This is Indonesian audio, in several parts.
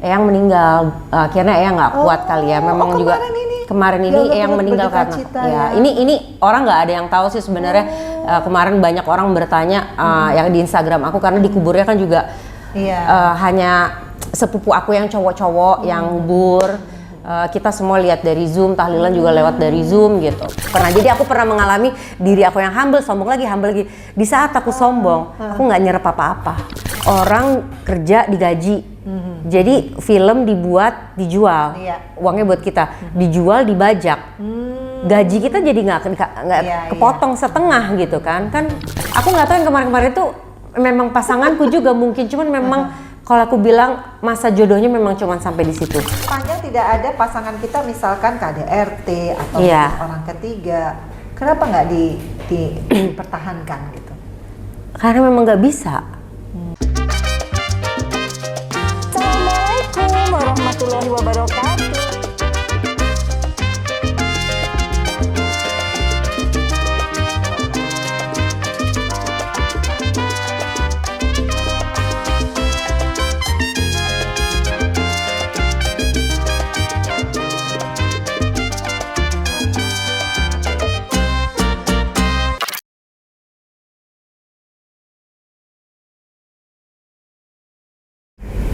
Eyang meninggal, akhirnya Eyang nggak kuat kali ya. Memang juga kemarin ini Eyang meninggal karena ini orang nggak ada yang tahu sih sebenarnya. Kemarin banyak orang bertanya yang di Instagram aku karena di kuburnya kan juga hanya sepupu aku yang cowok-cowok yang ngubur. Kita semua lihat dari Zoom, tahlilan juga lewat dari Zoom gitu. Jadi aku pernah mengalami diri aku yang humble, sombong lagi. Di saat aku sombong, aku nggak nyerap apa-apa. Orang kerja digaji, jadi film dibuat, dijual, uangnya buat kita, dijual, dibajak. Gaji kita jadi nggak kepotong setengah gitu kan? Kan aku nggak tahu yang kemarin-kemarin itu memang pasanganku juga mungkin, cuman memang kalau aku bilang masa jodohnya memang cuma sampai di situ. Panjang tidak ada pasangan kita misalkan KDRT atau orang ketiga, kenapa nggak dipertahankan gitu? Karena memang nggak bisa. Assalamualaikum warahmatullahi wabarakatuh.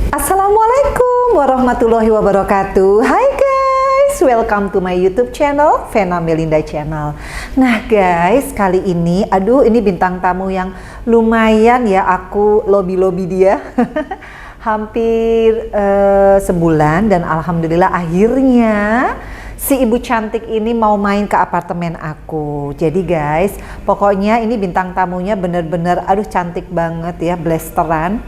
Assalamualaikum warahmatullahi wabarakatuh. Hai guys, welcome to my YouTube channel, Vena Melinda Channel. Nah guys, kali ini, ini bintang tamu yang lumayan ya, aku lobby dia. Hampir sebulan dan alhamdulillah akhirnya si ibu cantik ini mau main ke apartemen aku. Jadi guys, pokoknya ini bintang tamunya bener-bener cantik banget ya, blasteran.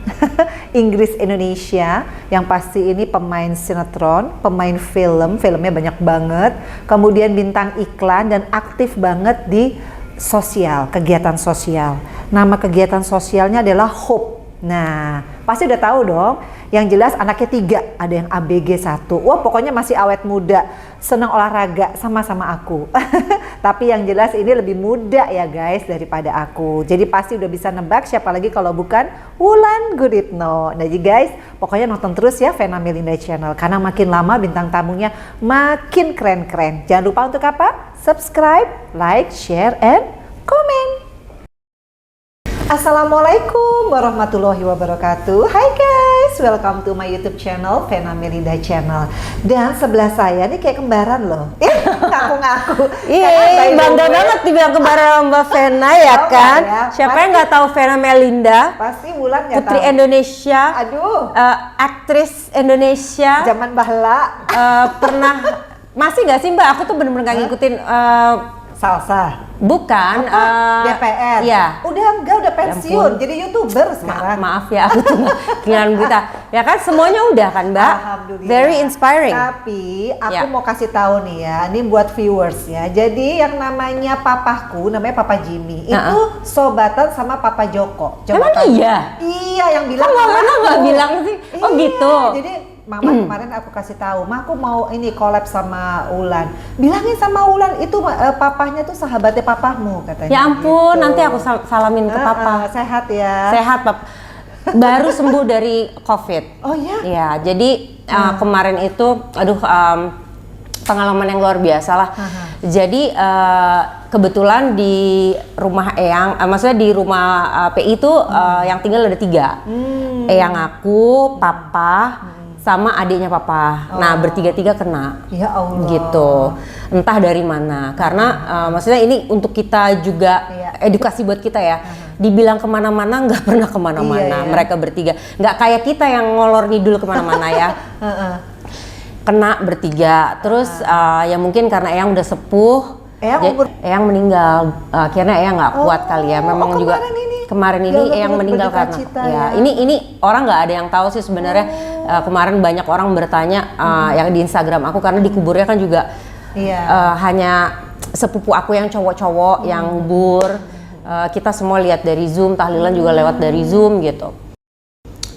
Inggris Indonesia, yang pasti ini pemain sinetron, pemain filmnya banyak banget, kemudian bintang iklan dan aktif banget di sosial, kegiatan sosial. Nama kegiatan sosialnya adalah Hope. Nah, pasti udah tahu dong. Yang jelas anaknya 3, ada yang ABG 1. Wah, pokoknya masih awet muda, senang olahraga sama-sama aku. Tapi yang jelas ini lebih muda ya guys daripada aku. Jadi pasti udah bisa nebak siapa lagi kalau bukan Wulan Guritno. Nah jadi guys, pokoknya nonton terus ya Vena Melinda Channel, karena makin lama bintang tamunya makin keren-keren. Jangan lupa untuk apa? Subscribe, like, share, and comment. Assalamualaikum warahmatullahi wabarakatuh. Hai guys, welcome to my YouTube channel, Vena Melinda Channel. Dan sebelah saya nih kayak kembaran loh. Ngaku-ngaku. Iya, bangga banget dibilang kembaran Mbak Vena ya kan? Siapa yang nggak tahu Vena Melinda? Pasti Wulan nggak tahu. Putri Indonesia. Aktris Indonesia. Zaman bahla. Pernah masih nggak sih Mbak? Aku tuh bener-bener nggak ngikutin. Salsa. Bukan, DPR. Iya. Udah pensiun, jadi YouTuber sekarang. Maaf ya, aku tuh kehilangan berita. Ya kan semuanya udah kan Mbak? Alhamdulillah. Very inspiring. Tapi aku mau kasih tahu nih ya, ini buat viewers ya. Jadi yang namanya papaku, namanya Papa Jimmy, itu sobatan sama Papa Joko. Emang iya? Iya, yang bilang. Kok nggak bilang sih? Oh gitu. Jadi Mama kemarin aku kasih tahu, Ma aku mau ini collab sama Wulan. Bilangin sama Wulan itu papahnya tuh sahabatnya papahmu katanya. Ya ampun, gitu. nanti aku salamin ke papa. Sehat ya. Sehat pap. Baru sembuh dari COVID. Oh ya? Ya, jadi kemarin itu, pengalaman yang luar biasa lah. Jadi kebetulan di rumah Eyang, maksudnya di rumah PI itu yang tinggal ada 3. Eyang aku, papa, sama adiknya papa. Nah, bertiga-tiga kena. Ya Allah. Gitu. Entah dari mana. Karena maksudnya ini untuk kita juga edukasi buat kita ya. Dibilang kemana-mana nggak pernah kemana-mana. Mereka bertiga. Nggak kayak kita yang ngolor ngidul kemana-mana ya. Kena bertiga. Terus ya mungkin karena Eyang udah sepuh. Eyang meninggal. Akhirnya Eyang nggak kuat kali ya. Memang juga kemarin ini Eyang meninggal karena ini orang nggak ada yang tahu sih sebenarnya. Kemarin banyak orang bertanya yang di Instagram aku karena di kuburnya kan juga hanya sepupu aku yang cowok-cowok yang ngubur. Kita semua lihat dari Zoom, tahlilan juga lewat dari Zoom gitu.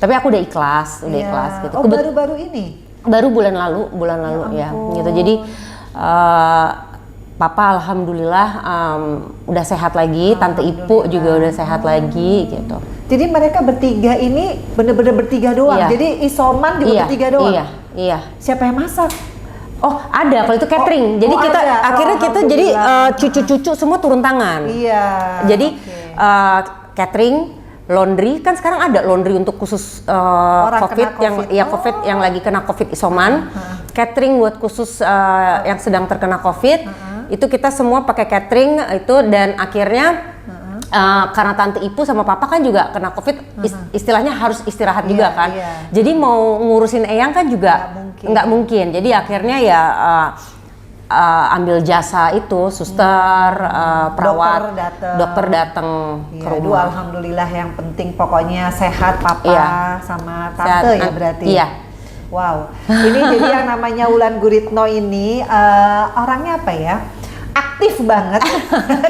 Tapi aku udah ikhlas gitu. Baru-baru ini? Baru bulan lalu ya gitu. Jadi Papa alhamdulillah udah sehat lagi, Tante Ipu juga udah sehat lagi gitu. Jadi mereka bertiga ini bener-bener bertiga doang. Iya. Jadi isoman juga Iya, bertiga doang. iya. Siapa yang masak? Oh ada, kalau itu catering. Jadi kita ada. akhirnya kita jadi Alhamdulillah. cucu-cucu semua turun tangan. Iya. Jadi oke. catering, laundry, kan sekarang ada laundry untuk khusus Orang COVID kena yang COVID. ya COVID yang lagi kena COVID isoman. Catering buat khusus yang sedang terkena COVID. Itu kita semua pakai catering itu, dan akhirnya karena tante Ipu sama papa kan juga kena COVID, istilahnya harus istirahat juga kan. Iya. Jadi mau ngurusin Eyang kan juga nggak mungkin. Jadi akhirnya ya ambil jasa itu, suster, perawat, dokter datang ke Iya, rumah. alhamdulillah, yang penting pokoknya sehat papa Iya. sama Sehat, tante ya berarti. Iya. Wow. Ini jadi yang namanya Wulan Guritno ini orangnya apa ya? Aktif banget.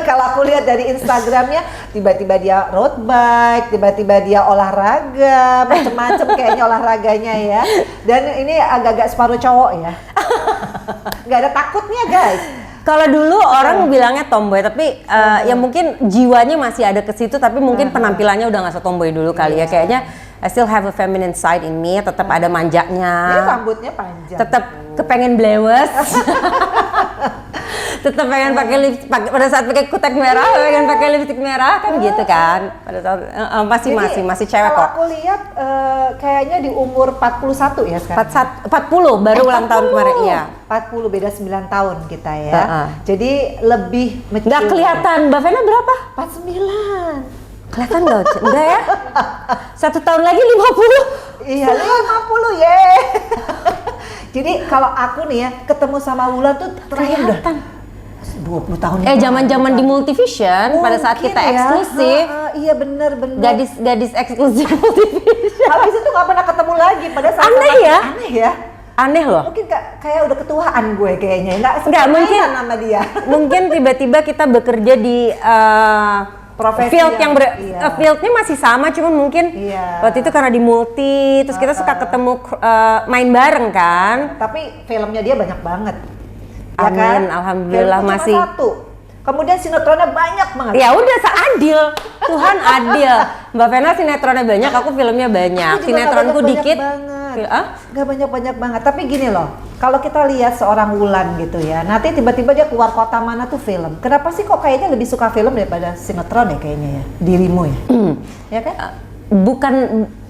Kalau aku lihat dari Instagramnya, tiba-tiba dia road bike, tiba-tiba dia olahraga, macem-macem kayaknya olahraganya ya. Dan ini agak-agak separuh cowok ya. Nggak ada takutnya guys. Kalau dulu orang bilangnya tomboy, tapi ya mungkin jiwanya masih ada ke situ, tapi mungkin penampilannya udah nggak setomboy dulu kali ya. Kayaknya I still have a feminine side in me, tetap ada manjanya. Ini rambutnya panjang. Tetap kepengen blewes. Tetap pengen pakai pada saat pakai kutek merah, pengen pakai lipstick merah kan gitu kan. Pada saat masih cewek kalau kok. aku lihat kayaknya di umur 41 ya sekarang. 40 baru ulang tahun kemarin, iya. 40, beda 9 tahun kita ya. Jadi lebih mature. Nggak kelihatan, Mbak Vena berapa? 49. Kelihatan nggak? Enggak ya? 1 tahun lagi 50. Iya, 50 ye. Jadi kalau aku nih ya ketemu sama Wulan tuh terakhir udah 20 tahun. Zaman-zaman di Multivision pada saat kita ya. eksklusif. Iya bener. Gadis eksklusif Multivision. Habis itu nggak pernah ketemu lagi pada saat Aneh ya? Aneh ya. Aneh loh. Mungkin kayak udah ketuaan gue kayaknya. Nggak mungkin sama dia. Mungkin tiba-tiba kita bekerja di Profesi field yang iya. fieldnya masih sama, cuman mungkin waktu itu karena di multi, terus kita suka ketemu main bareng kan. Tapi filmnya dia banyak banget. Amin, ya kan? alhamdulillah Filmnya masih. cuma 1. Kemudian sinetronnya banyak banget. Ya udah seadil, Tuhan adil. Mbak Vena sinetronnya banyak, aku filmnya banyak. Aku juga Sinetronku nggak dikit. Gak banyak banget. Tapi gini loh, kalau kita lihat seorang Wulan gitu ya, nanti tiba-tiba dia keluar kota mana tuh film. Kenapa sih kok kayaknya lebih suka film daripada sinetron ya kayaknya ya? Dirimu ya? Ya kan? Bukan,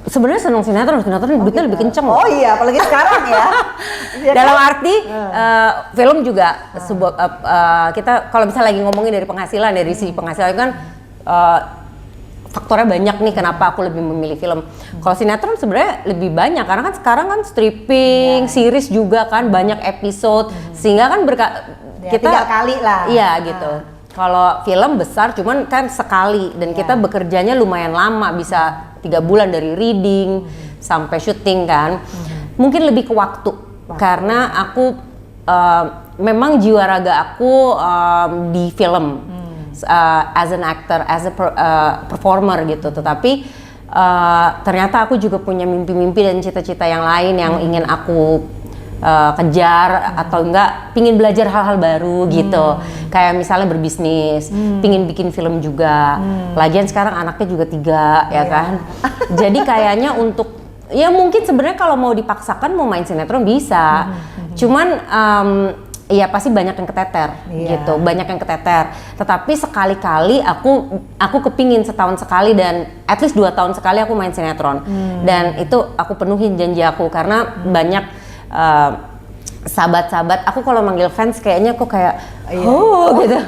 sebenarnya seneng sinetron duitnya lebih kenceng. Oh iya, apalagi sekarang ya. Dalam arti film juga sebuah kita kalau misalnya lagi ngomongin dari penghasilan, dari sisi penghasilan kan faktornya banyak nih kenapa aku lebih memilih film. Kalau sinetron sebenarnya lebih banyak karena kan sekarang kan stripping, series juga kan banyak episode sehingga kan kita 3 kali lah. Iya gitu. Kalau film besar cuman kan sekali dan kita bekerjanya lumayan lama, bisa 3 bulan dari reading sampai syuting kan. Mungkin lebih ke waktu. Karena aku memang jiwa raga aku di film. As an actor, as a performer gitu, tetapi ternyata aku juga punya mimpi-mimpi dan cita-cita yang lain yang ingin aku kejar atau enggak pingin belajar hal-hal baru gitu, kayak misalnya berbisnis, pingin bikin film juga, lagian sekarang anaknya juga 3 ya kan, jadi kayaknya untuk ya mungkin sebenarnya kalau mau dipaksakan mau main sinetron bisa, cuman iya pasti banyak yang keteter gitu, banyak yang keteter. Tetapi sekali-kali aku kepingin setahun sekali dan at least 2 tahun sekali aku main sinetron. Dan itu aku penuhin janji aku karena banyak sahabat-sahabat aku kalau manggil fans kayaknya kok kayak gitu.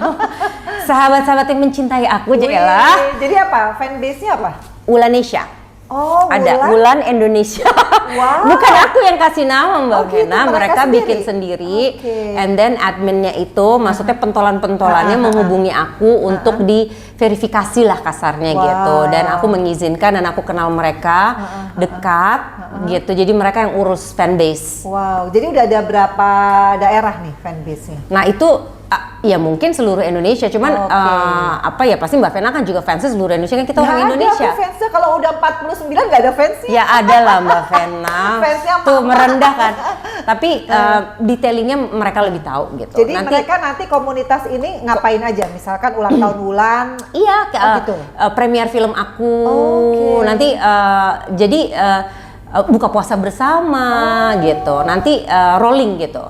Sahabat-sahabat yang mencintai aku lah. Jadi apa? Fanbase-nya apa? Ulanesha. Oh, ada Wulan Indonesia. Wow. Bukan aku yang kasih nama Mbak Vena, gitu, mereka bikin sendiri. And then adminnya itu, maksudnya pentolan-pentolannya menghubungi aku untuk diverifikasi lah kasarnya gitu. Dan aku mengizinkan dan aku kenal mereka dekat gitu. Jadi mereka yang urus fanbase. Wow, jadi udah ada berapa daerah nih fanbase-nya? Nah itu ya mungkin seluruh Indonesia, cuman apa ya pasti Mbak Vena kan juga fansnya seluruh Indonesia kan kita orang Indonesia. Ada fansnya, kalau udah 49 nggak ada fansnya. Ya ada lah Mbak Vena. Fansnya tuh merendah kan. Tapi detailingnya mereka lebih tahu gitu. Jadi mereka nanti komunitas ini ngapain aja? Misalkan ulang tahun Wulan. Iya, gitu. Premier film aku. Nanti jadi buka puasa bersama gitu. Nanti rolling gitu.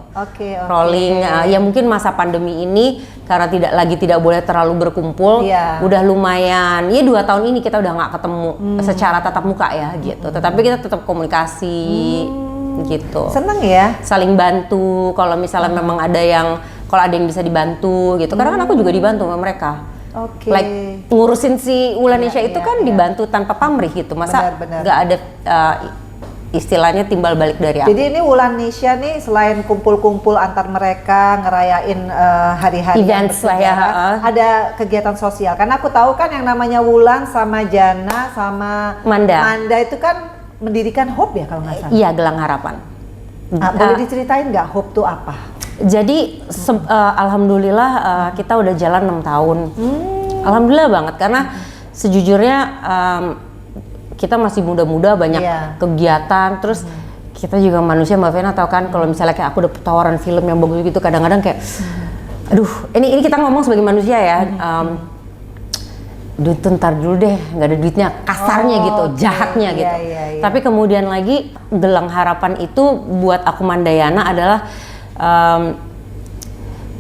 Rolling. Ya mungkin masa pandemi ini karena tidak boleh terlalu berkumpul. Udah lumayan. Ya 2 tahun ini kita udah nggak ketemu secara tatap muka ya gitu. Tetapi kita tetap komunikasi gitu. Seneng ya. Saling bantu. Kalau misalnya memang ada yang bisa dibantu gitu. Karena kan aku juga dibantu sama mereka. Like ngurusin si Wulanesha itu kan dibantu tanpa pamrih gitu. Masa nggak ada istilahnya timbal balik dari aku. Jadi ini Wulanesha nih selain kumpul-kumpul antar mereka ngerayain hari-hari events lah ya, ada kegiatan sosial. Karena aku tahu kan yang namanya Wulan sama Jana sama Manda itu kan mendirikan Hope ya kalau nggak salah. Iya, Gelang Harapan. Boleh diceritain nggak Hope tuh apa? Jadi alhamdulillah kita udah jalan 6 tahun. Alhamdulillah banget karena sejujurnya kita masih muda-muda, banyak kegiatan, terus kita juga manusia, Mbak Vena tahu kan kalau misalnya kayak aku dapet tawaran film yang bagus gitu, kadang-kadang kayak aduh, ini kita ngomong sebagai manusia ya, duit ntar dulu deh, nggak ada duitnya, kasarnya gitu, jahatnya gitu. Tapi kemudian lagi Gelang Harapan itu buat aku Mandayana adalah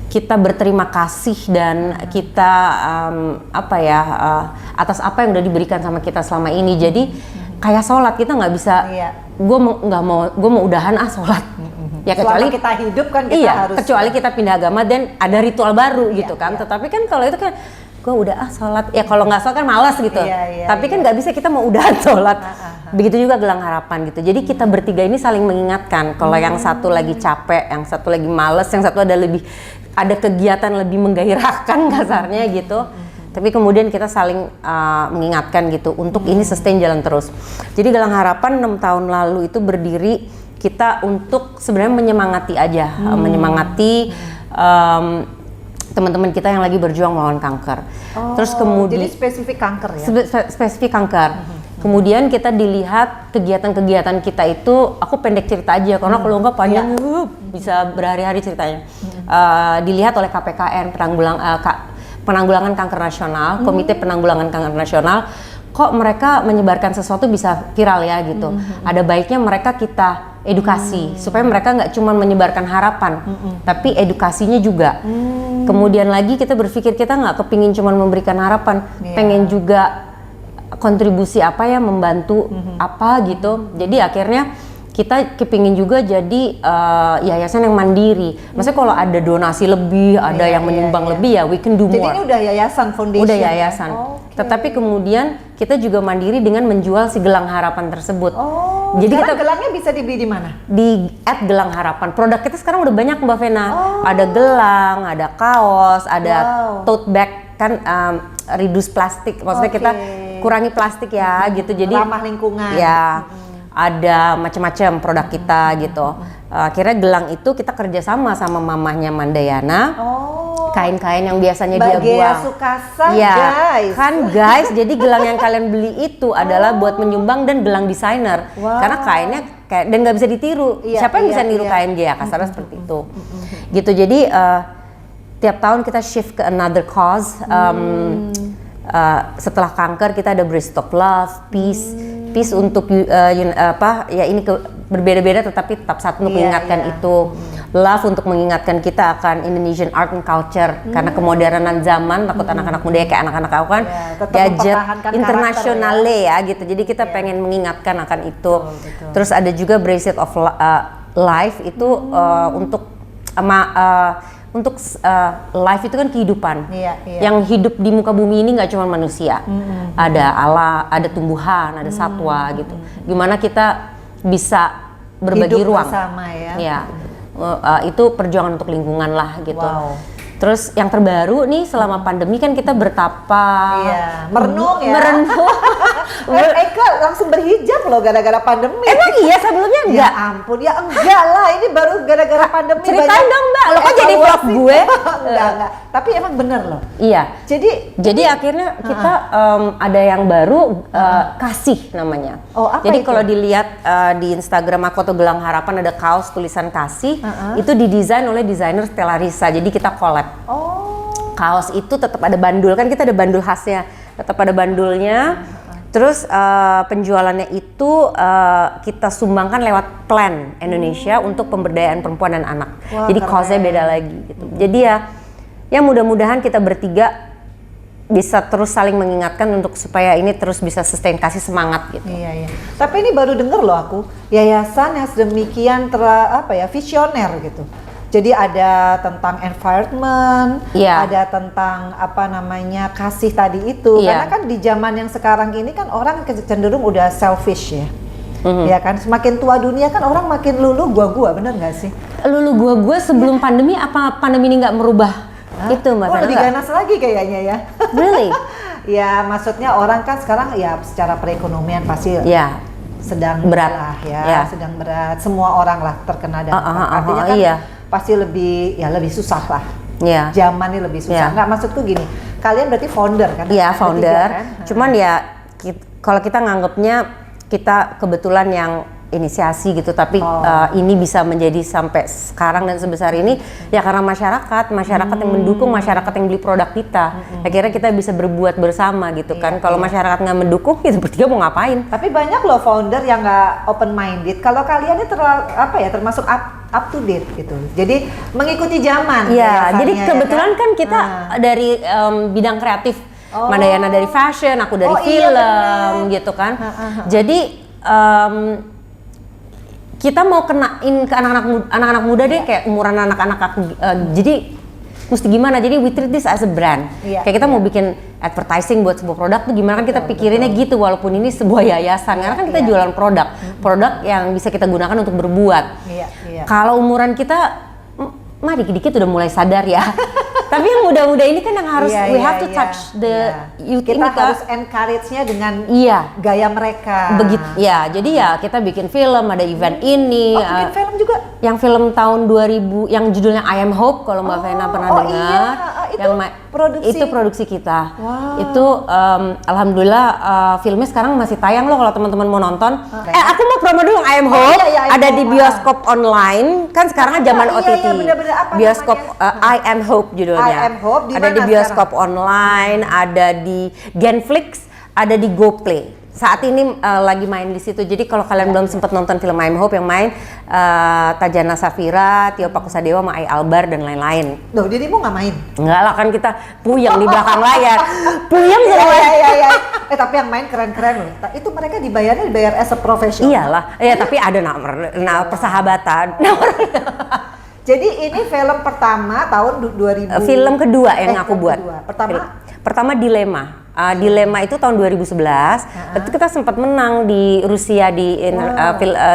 kita berterima kasih dan kita atas apa yang udah diberikan sama kita selama ini. Jadi kayak sholat kita nggak bisa, gue mau udahan sholat. Ya kecuali kita hidup kan kita harus. Kecuali kita pindah agama dan ada ritual baru gitu kan. Tetapi kan kalau itu kan gue udah sholat, ya kalau nggak sholat kan malas gitu. Tapi kan nggak bisa kita mau udahan sholat. Begitu juga Gelang Harapan gitu. Jadi kita bertiga ini saling mengingatkan. Kalau yang satu lagi capek, yang satu lagi males, yang satu ada kegiatan lebih menggairahkan kasarnya gitu. Tapi kemudian kita saling mengingatkan gitu untuk ini sustain jalan terus. Jadi Gelang Harapan 6 tahun lalu itu berdiri kita untuk sebenarnya menyemangati aja, menyemangati teman-teman kita yang lagi berjuang melawan kanker. Terus kemudian jadi spesifik kanker ya? Spesifik kanker. Kemudian kita dilihat kegiatan-kegiatan kita itu, aku pendek cerita aja karena kalau enggak panjang bisa berhari-hari ceritanya. Dilihat oleh KPKN, Penanggulangan Kanker Nasional, Komite Penanggulangan Kanker Nasional, kok mereka menyebarkan sesuatu bisa viral ya gitu. Ada baiknya mereka kita edukasi supaya mereka nggak cuma menyebarkan harapan, tapi edukasinya juga. Kemudian lagi kita berpikir kita nggak kepingin cuma memberikan harapan, pengen juga kontribusi apa ya, membantu apa gitu. Jadi akhirnya kita kepingin juga jadi yayasan yang mandiri. Maksudnya kalau ada donasi lebih, ada yang menyumbang lebih ya we can do more. Jadi ini udah yayasan, foundation. Udah yayasan. Tetapi kemudian kita juga mandiri dengan menjual si Gelang Harapan tersebut. Jadi gelangnya bisa dibeli di mana? Di @Gelang Harapan. Produk kita sekarang udah banyak Mbak Vena. Ada gelang, ada kaos, ada tote bag kan, reduce plastik. Maksudnya kita kurangi plastik ya gitu. Jadi ramah lingkungan. Ya. Ada macam-macam produk kita gitu. Akhirnya gelang itu kita kerjasama sama mamahnya Mandayana. Kain-kain yang biasanya dia buang. Sukasa, guys. Kan guys, jadi gelang yang kalian beli itu adalah buat menyumbang dan gelang desainer. Karena kainnya dan nggak bisa ditiru. Siapa yang bisa niru kain dia? Kasarnya seperti itu. Gitu. Jadi tiap tahun kita shift ke another cause. Setelah kanker kita ada Breast of Love, Peace untuk ini berbeda-beda tetapi tetap satu untuk mengingatkan itu. Love untuk mengingatkan kita akan Indonesian art and culture karena kemodernan zaman, takut anak-anak muda kayak anak-anak aku kan gadget internasional ya gitu. Jadi kita pengen mengingatkan akan itu. Terus ada juga Bracelet of Life itu untuk life itu kan kehidupan. Yang hidup di muka bumi ini nggak cuma manusia. Ada Allah, ada tumbuhan, ada satwa gitu. Gimana kita bisa berbagi hidup ruang bersama ya. Itu perjuangan untuk lingkungan lah gitu. Terus yang terbaru nih selama pandemi kan kita bertapa. Iya, merenung ya. Merenung. Eka langsung berhijab loh gara-gara pandemi. Emang iya sebelumnya Ya enggak? ampun, ya enggak lah, ini baru gara-gara pandemi. Ceritain dong Mbak, lo kok jadi vlog gue? Enggak. Tapi emang bener loh. Iya. Jadi akhirnya kita ada yang baru kasih namanya. Oh, apa jadi itu? kalau dilihat di Instagram aku atau Gelang Harapan ada kaos tulisan kasih, itu didesain oleh desainer Stella Risa. Jadi kita collab. Oh. Kaos itu tetap ada bandul, kan kita ada bandul khasnya, tetap ada bandulnya. Terus penjualannya itu kita sumbangkan lewat Plan Indonesia untuk pemberdayaan perempuan dan anak. Wah, jadi keren. kaosnya beda lagi gitu. Jadi ya mudah-mudahan kita bertiga bisa terus saling mengingatkan untuk supaya ini terus bisa sustain, kasih semangat gitu. Iya. Tapi ini baru denger loh aku, yayasan yang sedemikian visioner gitu. Jadi ada tentang environment, ada tentang kasih tadi itu. Karena kan di zaman yang sekarang ini kan orang cenderung udah selfish ya. Ya kan, semakin tua dunia kan orang makin lulu gua, bener nggak sih? Lulu gua sebelum pandemi, apa pandemi ini nggak merubah? Itu Mbak Vena. Lebih ganas lagi kayaknya ya. Really? Ya maksudnya orang kan sekarang ya secara perekonomian pasti sedang berat lah ya, sedang berat. Semua orang lah terkena dampak. Artinya kan pasti lebih susah lah. Zaman ini lebih susah. Nggak, maksudku gini, kalian berarti founder kan? Iya, founder. Kan? Cuman kalau kita nganggapnya kita kebetulan yang inisiasi gitu, tapi ini bisa menjadi sampai sekarang dan sebesar ini ya karena masyarakat yang mendukung, masyarakat yang beli produk kita. Akhirnya kita bisa berbuat bersama gitu kan. Kalau masyarakat nggak mendukung, kita bertiga mau ngapain? Tapi banyak loh founder yang nggak open minded. Kalau kalian ini termasuk up to date gitu. Jadi mengikuti zaman. Iya, jadi kebetulan kan kita dari bidang kreatif. Mandayana dari fashion, aku dari film gitu kan. Jadi kita mau kenain ke anak-anak muda deh, kayak umuran anak-anak aku. Jadi mesti gimana? Jadi we treat this as a brand. Kayak kita mau bikin advertising buat sebuah produk tuh gimana kan kita pikirinnya gitu, walaupun ini sebuah yayasan. Karena kan kita jualan produk yang bisa kita gunakan untuk berbuat. Kalau umuran kita, mari dikit-dikit udah mulai sadar ya. Tapi yang muda-muda ini kan yang harus we have to touch the youth. Kita harus encourage-nya dengan gaya mereka. Begitu. Ya, jadi kita bikin film, ada event ini. Bikin film juga? Yang film tahun 2000 yang judulnya I Am Hope, kalau Mbak Vena pernah dengar. Itu produksi kita. Wow. Itu alhamdulillah filmnya sekarang masih tayang loh kalau teman-teman mau nonton. Aku mau promo dulu I Am Hope. Ada di bioskop online. Kan sekarang zaman OTT. Bioskop I Am Hope judulnya. I Am Hope, ada di bioskop online, ada di Genflix, ada di GoPlay. Saat ini lagi main di situ. Jadi kalau kalian belum sempat nonton film I Am Hope, yang main Tajana Safira, Tio Pakusadewa, Mai Albar dan lain-lain. Loh, dirimu nggak main? Enggak lah, kan kita puyeng di belakang layar. Puyeng Iya. Tapi yang main keren-keren loh. Itu mereka dibayar as a professional. Iyalah. Ya, tapi ada persahabatan. Jadi ini film pertama tahun 2000. Film kedua yang aku buat. Pertama Dilema. Dilema itu tahun 2011. Itu kita sempat menang di Rusia di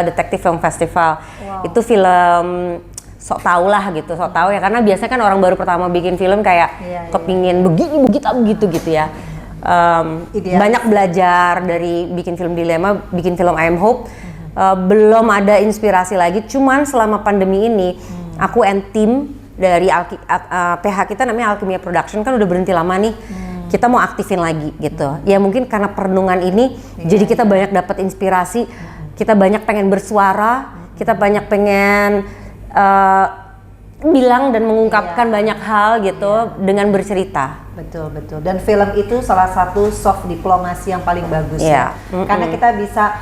Detective Film Festival. Itu film sok tahu lah gitu, sok tahu ya, karena biasanya kan orang baru pertama bikin film kayak kepingin begini begitu gitu ya. Banyak belajar dari bikin film Dilema, bikin film I Am Hope. Belum ada inspirasi lagi, cuman selama pandemi ini aku and tim dari PH kita namanya Alkimia Production kan udah berhenti lama nih. Kita mau aktifin lagi gitu. Ya mungkin karena perenungan ini jadi kita banyak dapat inspirasi, kita banyak pengen bersuara, kita banyak pengen bilang dan mengungkapkan banyak hal gitu dengan bercerita. Betul. Dan film itu salah satu soft diplomasi yang paling bagus ya. Karena kita bisa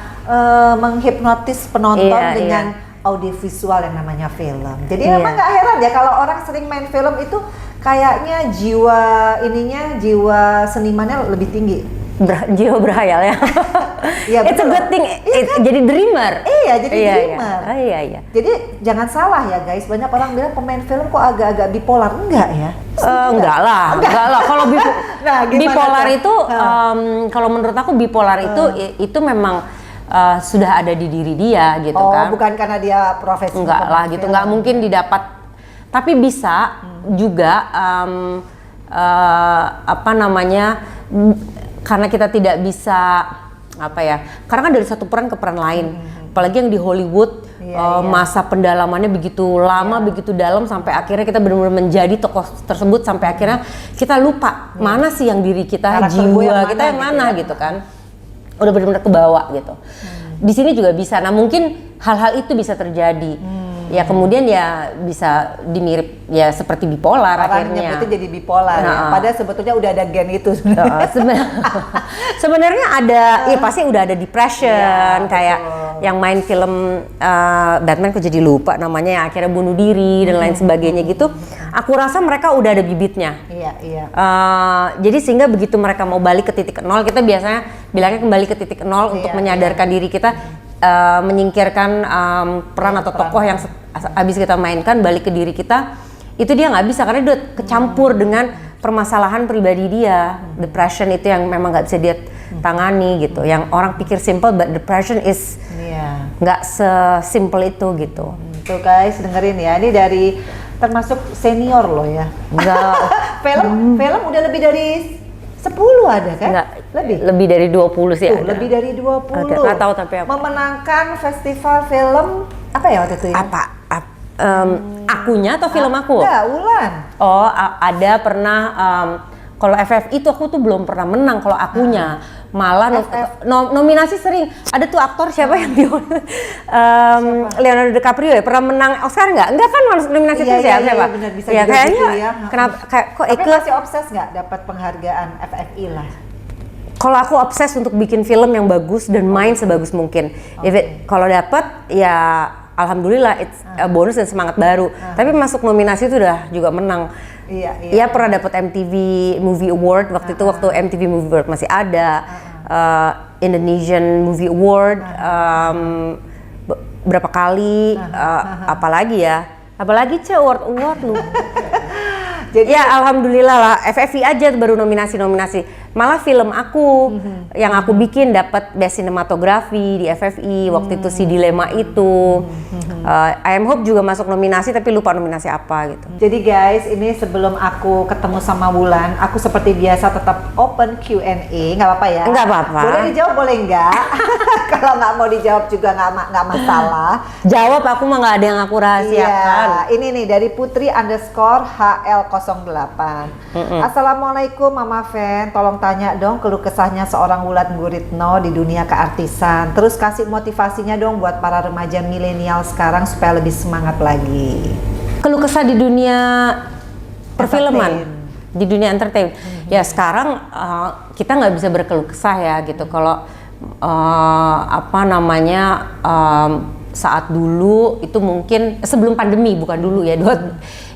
menghipnotis penonton dengan audiovisual yang namanya film. Jadi memang nggak heran ya kalau orang sering main film itu kayaknya jiwa senimannya lebih tinggi. Jiwa berhayal ya. It's a good thing. Jadi dreamer. Iya, jadi dreamer. Iya. Jadi jangan salah ya guys. Banyak orang bilang pemain film kok agak-agak bipolar. Enggak ya? Enggak lah. Kalau bipolar itu, kalau menurut aku bipolar itu memang sudah ada di diri dia gitu kan. Bukan karena dia profesi. Enggak lah gitu. Enggak mungkin didapat Tapi bisa juga apa namanya, karena kita tidak bisa apa ya, karena kan dari satu peran ke peran lain, apalagi yang di Hollywood masa pendalamannya begitu lama, begitu dalam, sampai akhirnya kita benar-benar menjadi tokoh tersebut, sampai akhirnya kita lupa mana sih yang diri kita, karakter jiwa kita yang mana gitu kan, udah benar-benar kebawa gitu. Di sini juga bisa. Nah mungkin hal-hal itu bisa terjadi. Ya kemudian ya bisa dimirip ya seperti bipolar akhirnya. Itu jadi bipolar ya. Padahal sebetulnya udah ada gen itu sebenarnya. Sebenarnya ada, ya pasti udah ada depression, kayak yang main film Batman, kok jadi lupa namanya, yang akhirnya bunuh diri dan lain sebagainya gitu. Aku rasa mereka udah ada bibitnya. Iya. Jadi sehingga begitu mereka mau balik ke titik nol, kita biasanya bilangnya kembali ke titik nol untuk menyadarkan diri kita, menyingkirkan peran atau tokoh yang habis kita mainkan, balik ke diri kita. Itu dia nggak bisa karena dia udah kecampur dengan permasalahan pribadi dia. Depression itu yang memang nggak bisa dia tangani gitu. Yang orang pikir simple, but depression is nggak sesimpel itu gitu. Tuh guys, dengerin ya. Ini dari termasuk senior loh ya. Enggak. film udah lebih dari 10 ada kan? Enggak, lebih dari 20 sih ada. Lebih dari 20. Nggak tahu tapi apa. Memenangkan festival film apa ya waktu itu ya? Akunya atau film aku? Enggak, Wulan. Oh, ada pernah. Kalau FFI itu aku tuh belum pernah menang kalau akunya. Malah nominasi sering. Ada tuh aktor siapa yang Leonardo DiCaprio ya, pernah menang Oscar nggak? Enggak kan, nominasi terus ya siapa? Iya, benar, bisa ya juga kayaknya gitu ya. kenapa kok Tapi Eke masih obses nggak dapat penghargaan FFI lah? Kalau aku obses untuk bikin film yang bagus dan main sebagus mungkin. Kalau dapat ya alhamdulillah, it's a bonus dan semangat baru. Tapi masuk nominasi itu udah juga menang. Iya, pernah dapat MTV Movie Award waktu itu, waktu MTV Movie Award masih ada. Indonesian Movie Award berapa kali, apalagi award lu. Jadi ya alhamdulillah lah, FFI aja baru nominasi. Malah film aku yang aku bikin dapat Best Cinematography di FFI waktu itu, si Dilema itu. I Am Hope juga masuk nominasi tapi lupa nominasi apa gitu. Jadi guys, ini sebelum aku ketemu sama Wulan, aku seperti biasa tetap open Q&A, nggak apa-apa ya? Nggak apa-apa. Boleh dijawab, boleh nggak? Kalau nggak mau dijawab juga nggak masalah. Jawab, aku mah nggak ada yang aku rahasiakan. Iya, ini nih dari Putri_HL08. Assalamualaikum Mama Fen, tolong tanya dong keluh kesahnya seorang Wulan Guritno di dunia keartisan. Terus kasih motivasinya dong buat para remaja milenial sekarang supaya lebih semangat lagi. Keluh kesah di dunia perfilman, di dunia entertain. Ya sekarang kita nggak bisa berkeluh kesah ya gitu. Kalau saat dulu itu mungkin sebelum pandemi, bukan dulu ya,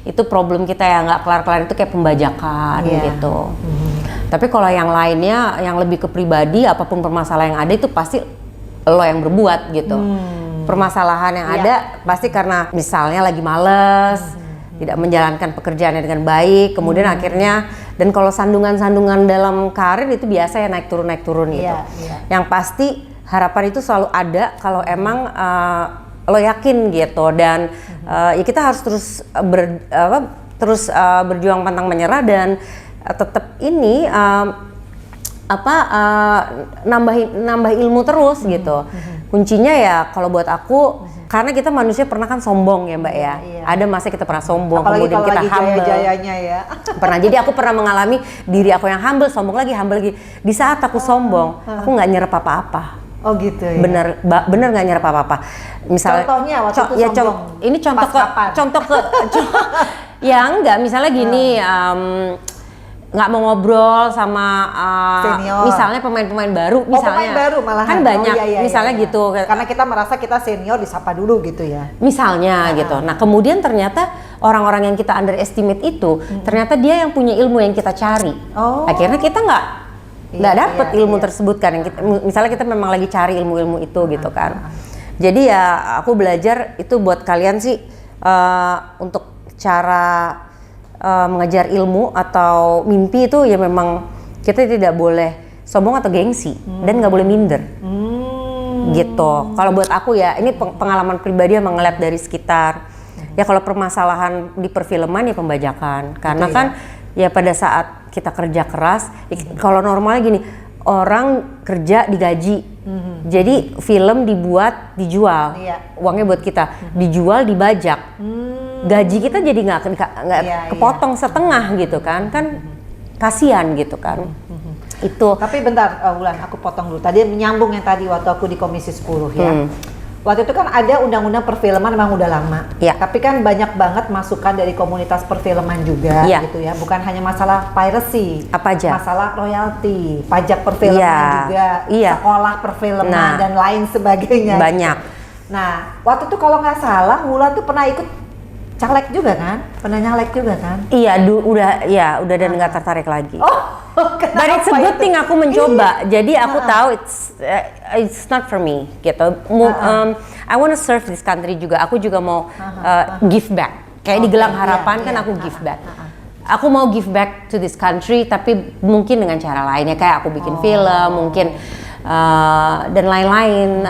itu problem kita yang nggak kelar-kelar itu kayak pembajakan gitu. Tapi kalau yang lainnya, yang lebih ke pribadi, apapun permasalahan yang ada itu pasti lo yang berbuat gitu. Permasalahan yang ada pasti karena misalnya lagi males, tidak menjalankan pekerjaannya dengan baik, kemudian akhirnya, dan kalau sandungan-sandungan dalam karir itu biasa ya naik turun gitu. Yang pasti harapan itu selalu ada kalau emang lo yakin gitu, dan ya kita harus terus berjuang pantang menyerah dan tetap ini nambah ilmu terus gitu. Kuncinya ya kalau buat aku, karena kita manusia pernah kan sombong ya Mbak ya. Ada masa kita pernah sombong, apalagi kemudian kita humble. Jaya-jayanya ya. Pernah, jadi aku pernah mengalami diri aku yang humble, sombong lagi. Di saat aku sombong, aku nggak nyerap apa-apa. Oh gitu ya. Bener nggak nyerap apa-apa. Misalnya, contohnya waktu itu sombong. Ini contoh ke ya enggak, misalnya gini, nggak mau ngobrol sama misalnya pemain-pemain baru, misalnya pemain baru malahan. Kan banyak, misalnya gitu. Karena kita merasa kita senior, disapa dulu gitu ya. Misalnya gitu. Nah kemudian ternyata orang-orang yang kita underestimate itu, ternyata dia yang punya ilmu yang kita cari. Akhirnya kita nggak dapet ilmu tersebut kan. Misalnya kita memang lagi cari ilmu-ilmu itu gitu kan. Jadi ya aku belajar itu buat kalian sih, untuk cara mengejar ilmu atau mimpi itu ya memang kita tidak boleh sombong atau gengsi dan nggak boleh minder gitu. Kalau buat aku ya, ini pengalaman pribadi yang ngeliat dari sekitar. Ya kalau permasalahan di perfilman ya pembajakan. Karena Betul, kan ya pada saat kita kerja keras, kalau normalnya gini, orang kerja digaji. Jadi film dibuat, dijual. Iya. Uangnya buat kita, dijual, dibajak. Gaji kita jadi nggak kepotong setengah gitu kan kasihan gitu kan. Itu. Tapi bentar, Wulan, aku potong dulu. Tadi menyambung yang tadi waktu aku di Komisi 10 ya. Waktu itu kan ada undang-undang perfilman memang udah lama. Ya. Tapi kan banyak banget masukan dari komunitas perfilman juga Ya. gitu ya. Bukan hanya masalah piracy. Apa aja? Masalah royalti, pajak perfilman Ya. juga, Iya. sekolah perfilman Nah. dan lain sebagainya. Banyak. Nah, waktu itu kalau nggak salah Wulan tuh pernah ikut caleg juga kan? Pernah nyalek juga kan? Iya, udah dan nggak tertarik lagi. But Kenapa it's a good itu? thing aku mencoba. Jadi aku tahu it's not for me gitu. I want to serve this country juga. Aku juga mau give back. Kayak di Gelang Harapan kan aku give back. Aku mau give back to this country tapi mungkin dengan cara lainnya kayak aku bikin film, mungkin dan lain-lain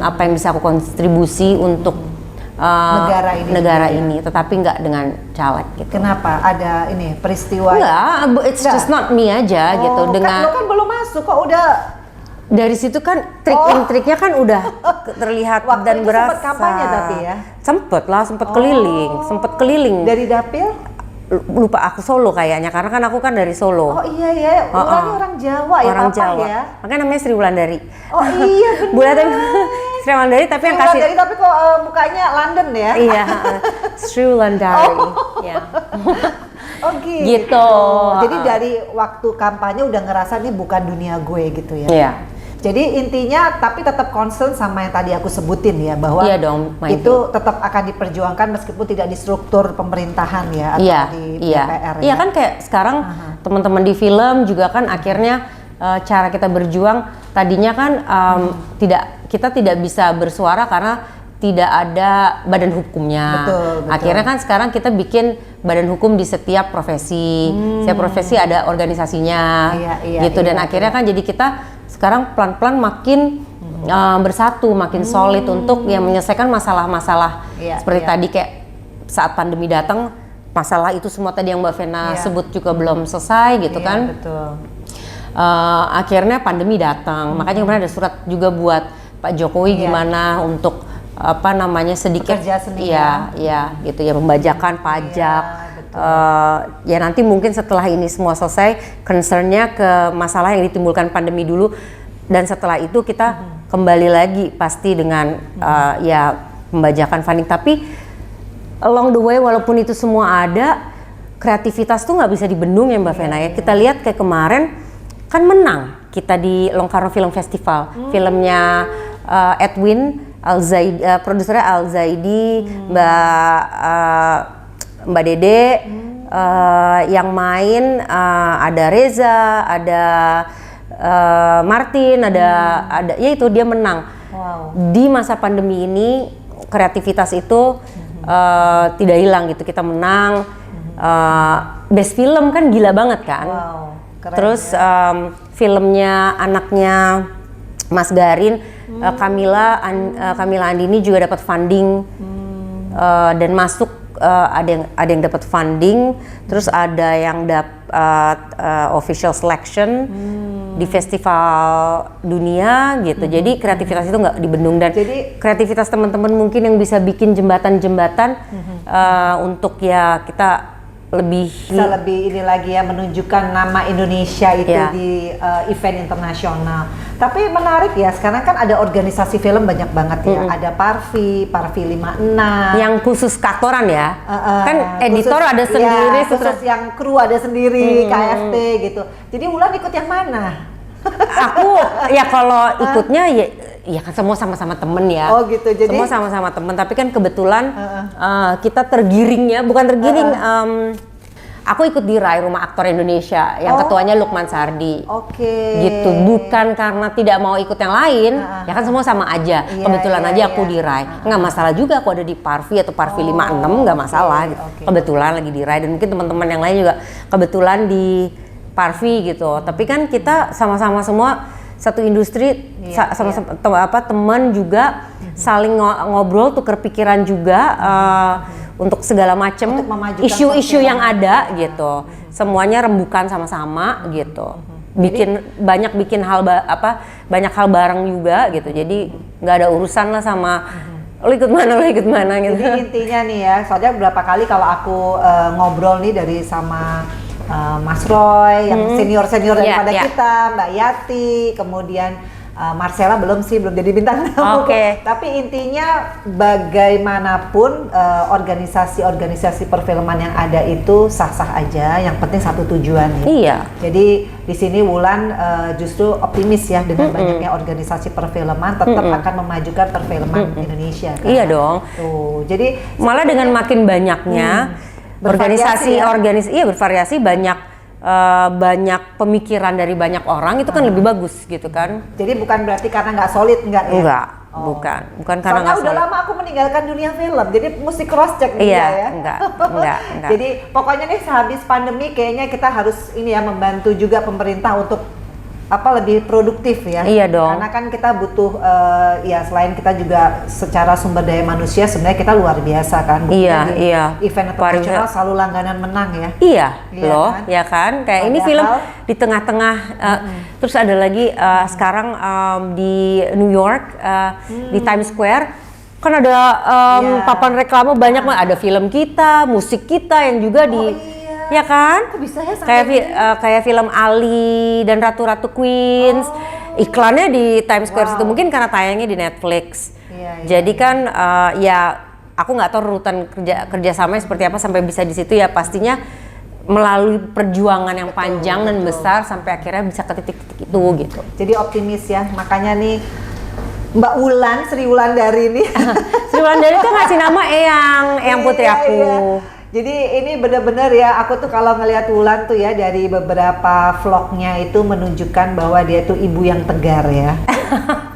apa yang bisa aku kontribusi untuk negara ini, tetapi nggak dengan caleg gitu. Kenapa? Ada ini peristiwa? Enggak, it's just not me aja gitu. Dengan Lo kan belum masuk kok udah. dari situ kan trik-triknya kan udah terlihat Waktu dan itu berasa. sempet kampanye tapi ya? Sempet keliling. Dari dapil? Lupa aku Solo kayaknya, karena kan aku kan dari Solo. Oh iya, Wulan orang Jawa ya, Orang papa Jawa. ya? Makanya namanya Sri Wulandari. Oh iya benar. Bulan Sri Wulandari tapi yang kasih. Wulandari tapi kok mukanya London ya? Iya, Sri Wulandari. Ya. Oh gitu. Gitu. Jadi dari waktu kampanye udah ngerasa ini bukan dunia gue gitu ya? Iya. Jadi intinya tapi tetap concern sama yang tadi aku sebutin ya, bahwa Iya dong, itu tetap akan diperjuangkan meskipun tidak di struktur pemerintahan ya atau di DPR Iya ya. kan kayak sekarang teman-teman di film juga kan akhirnya cara kita berjuang tadinya kan kita tidak bisa bersuara karena tidak ada badan hukumnya. Betul. Akhirnya kan sekarang kita bikin badan hukum di setiap profesi. Setiap profesi ada organisasinya. Gitu dan akhirnya kan jadi kita sekarang pelan-pelan makin bersatu, makin solid untuk yang menyelesaikan masalah-masalah seperti tadi kayak saat pandemi datang, masalah itu semua tadi yang Mbak Vena sebut juga belum selesai gitu kan. Betul. Akhirnya pandemi datang, makanya kemarin ada surat juga buat Pak Jokowi gimana untuk apa namanya sedikit bekerja seni iya gitu ya, pembajakan pajak. Ya nanti mungkin setelah ini semua selesai, concernnya ke masalah yang ditimbulkan pandemi dulu, dan setelah itu kita kembali lagi pasti dengan ya pembajakan funding. Tapi along the way walaupun itu semua ada, kreativitas tuh nggak bisa dibendung ya Mbak Vena ya. Kita lihat kayak kemarin kan menang kita di Locarno Film Festival, filmnya Edwin Alzaidi, produsernya Alzaidi, Mbak Dede, yang main ada Reza, ada Martin, ada ya itu dia menang. Di masa pandemi ini kreativitas itu tidak hilang gitu, kita menang. Best film kan gila banget kan. Keren, terus filmnya anaknya Mas Garin, Kamila Andini juga dapat funding dan masuk, ada yang dapat funding, terus ada yang dapat official selection di festival dunia gitu. Jadi kreativitas itu nggak dibendung, dan kreativitas teman-teman mungkin yang bisa bikin jembatan-jembatan untuk ya kita bisa lebih ini lagi ya, menunjukkan nama Indonesia itu di event internasional. Tapi menarik ya, sekarang kan ada organisasi film banyak banget ya. Ada Parvi 56 yang khusus aktoran ya. Kan editor khusus, ada sendiri, khusus yang kru ada sendiri, KFT gitu. Jadi Wulan ikut yang mana? Aku ya kalau ikutnya ya kan semua sama-sama temen ya. Oh gitu. Jadi semua sama-sama temen, tapi kan kebetulan kita tergiringnya, bukan tergiring, aku ikut di RAI Rumah Aktor Indonesia yang ketuanya Lukman Sardi. Gitu, bukan karena tidak mau ikut yang lain, ya kan semua sama aja. Kebetulan aja aku di RAI. Nggak masalah juga aku ada di Parvi atau Parvi 56, nggak masalah. Kebetulan lagi di RAI, dan mungkin teman-teman yang lain juga kebetulan di Parvi gitu. Tapi kan kita sama-sama semua satu industri, teman juga, saling ngobrol, tuker pikiran juga untuk segala macam Untuk memajukan isu-isu yang perfilman. ada gitu. Semuanya rembukan sama-sama gitu. Bikin banyak hal bareng juga gitu. Jadi nggak ada urusan lah sama lo ikut mana gitu. Jadi intinya nih ya, soalnya beberapa kali kalau aku ngobrol nih dari sama Mas Roy yang senior daripada Iya. kita, Mbak Yati, kemudian Marcella belum jadi bintang tamu. Oke. Tapi intinya bagaimanapun organisasi-organisasi perfilman yang ada itu sah-sah aja, yang penting satu tujuan ya. Iya. Jadi di sini Wulan justru optimis ya dengan banyaknya organisasi perfilman tetap akan memajukan perfilman Indonesia kan. Iya dong. Tuh. Jadi Malah dengan makin banyaknya Bervariasi bervariasi banyak pemikiran dari banyak orang itu kan lebih bagus gitu kan. jadi bukan berarti karena nggak solid enggak ya? Enggak, Oh. bukan karena Soalnya nggak udah solid. lama aku meninggalkan dunia film, jadi mesti cross check nih Iya, ya. enggak. Jadi pokoknya nih sehabis pandemi kayaknya kita harus ini ya membantu juga pemerintah untuk lebih produktif ya. Iya dong. Karena kan kita butuh ya selain kita juga secara sumber daya manusia sebenarnya kita luar biasa kan. Buktinya di Iya. event internasional selalu langganan menang ya. Iya, Iya loh, kan? ya kan? Kayak ini Padahal- film di tengah-tengah, terus ada lagi sekarang di New York, di Times Square, kan ada Iya. papan reklame banyak banget, ada film kita, musik kita yang juga di, iya. ya kan? Kok bisa ya sampai Kayak kayak film Ali dan Ratu-Ratu Queens, iklannya di Times Square situ, mungkin karena tayangnya di Netflix. Iya, iya. Jadi kan ya aku nggak tahu rurutan kerjasamanya seperti apa sampai bisa di situ ya, pastinya melalui perjuangan yang panjang dan besar sampai akhirnya bisa ke titik-titik itu gitu. Jadi optimis ya, makanya nih Mbak Wulan, Sri Wulandari ini. Sri Wulandari tuh ngasih nama Eyang putri Iya, aku. iya. Jadi ini bener-bener ya, aku tuh kalau ngelihat Wulan tuh ya dari beberapa vlognya itu menunjukkan bahwa dia tuh ibu yang tegar ya.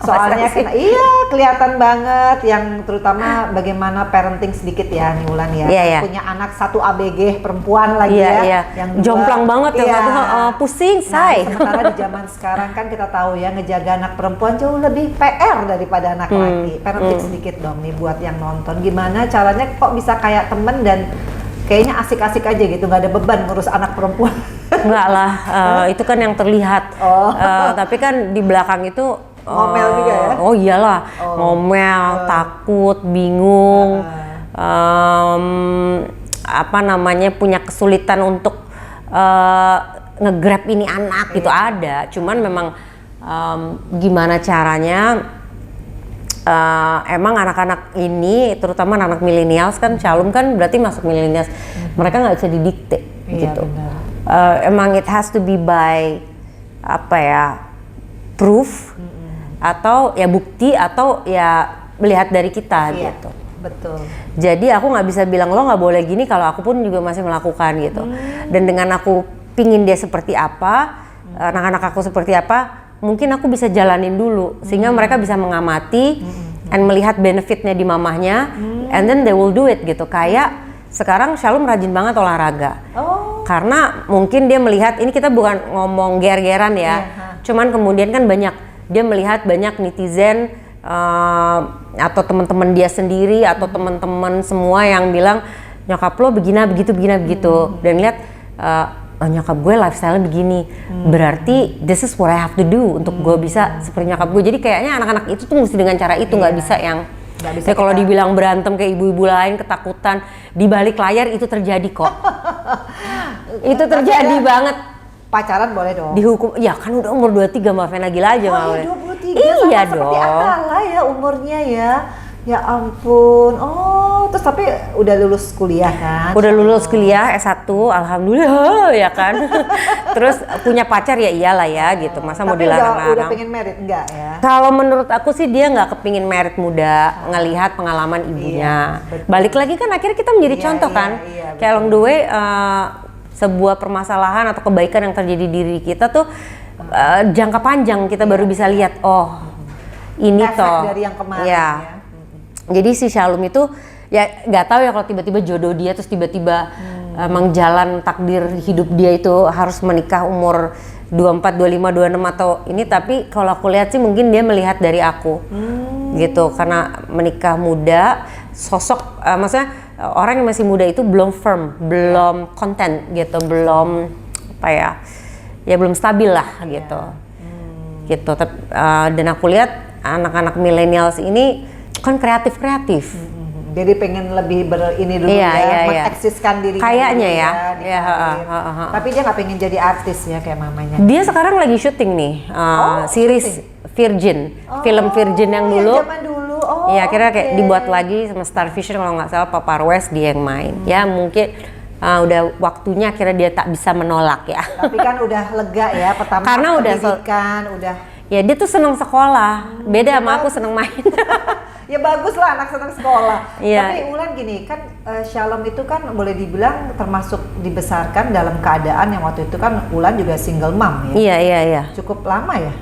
Soalnya iya kelihatan banget yang terutama bagaimana parenting sedikit ya nih Wulan ya. Iya, iya. Punya anak satu ABG perempuan lagi Iya, ya. iya. Yang dua- Jomplang banget ya, iya. pusing, Nah, say. sementara di zaman sekarang kan kita tahu ya ngejaga anak perempuan jauh lebih PR daripada anak laki. Parenting sedikit dong nih buat yang nonton. Gimana caranya kok bisa kayak temen dan kayaknya asik-asik aja gitu, nggak ada beban ngurus anak perempuan. Enggak lah, itu kan yang terlihat. Oh. Tapi kan di belakang itu Ngomel juga ya? Oh iyalah, ngomel, takut, bingung, punya kesulitan untuk nge-grab ini anak gitu ada. Cuman memang gimana caranya? Emang anak-anak ini, terutama anak millennials kan, Shalom kan berarti masuk millennials, mereka nggak bisa didikte Iya, gitu. benar. Emang it has to be by proof atau ya bukti atau ya melihat dari kita Iya, gitu. betul. Jadi aku nggak bisa bilang lo nggak boleh gini kalau aku pun juga masih melakukan gitu. Dan dengan aku pingin dia seperti apa, anak-anak aku seperti apa, mungkin aku bisa jalanin dulu sehingga mereka bisa mengamati and melihat benefitnya di mamahnya, and then they will do it gitu. Kayak sekarang Shalom rajin banget olahraga. Oh. Karena mungkin dia melihat, ini kita bukan ngomong ger-geran ya, cuman kemudian kan dia melihat banyak netizen atau teman-teman dia sendiri atau teman-teman semua yang bilang nyokap lo begitu dan lihat nyokap gue lifestyle begini, berarti this is what I have to do untuk gue bisa seperti nyokap gue. Jadi kayaknya anak-anak itu tuh mesti dengan cara itu, nggak bisa yang ya kalau dibilang berantem kayak ibu-ibu lain ketakutan di balik layar itu terjadi kok. Itu terjadi banget. Pacaran boleh dong. Dihukum, ya kan udah umur 23 maafin lagi lah aja nggak boleh. 23 Iya sama dong. seperti Atala ya umurnya ya. Ya ampun. Oh, terus tapi udah lulus kuliah kan? Udah lulus kuliah S1, alhamdulillah ya kan. Terus punya pacar ya iyalah ya gitu. Masa mau Tapi udah dilarang-larang? pengen merit enggak ya? Kalau menurut aku sih dia nggak kepingin merit muda, ngelihat pengalaman ibunya. betul. Balik lagi kan akhirnya kita menjadi Iya, contoh iya, kan. iya, Kayak along the way sebuah permasalahan atau kebaikan yang terjadi di diri kita tuh jangka panjang kita baru bisa lihat, oh ini Efek toh. dari yang kemarin Ya. ya. Jadi si Shalom itu ya nggak tahu ya kalau tiba-tiba jodoh dia terus tiba-tiba emang jalan takdir hidup dia itu harus menikah umur 24, 25, 26 atau ini, tapi kalau aku lihat sih mungkin dia melihat dari aku gitu, karena menikah muda sosok, maksudnya orang yang masih muda itu belum firm, belum content gitu, belum apa ya, ya belum stabil lah gitu, gitu. Dan aku lihat anak-anak millennials ini kan kreatif. Jadi pengen lebih ini dulu mengeksiskan dirinya. Kayaknya dulu ya. Tapi dia nggak pengen jadi artis ya kayak mamanya. Dia sekarang lagi syuting nih, series Virgin, film Virgin yang dulu. Zaman dulu. Iya, akhirnya kayak dibuat lagi sama Star Vision kalau nggak salah, Papa West dia yang main. Ya mungkin udah waktunya akhirnya dia tak bisa menolak ya. Tapi kan udah lega ya pertama. Karena udah udah. Ya dia tuh seneng sekolah, beda sama aku seneng main. Ya bagus lah anak senang sekolah. Iya. Tapi Wulan gini kan, Shalom itu kan boleh dibilang termasuk dibesarkan dalam keadaan yang waktu itu kan Wulan juga single mom ya. Iya. Cukup lama ya.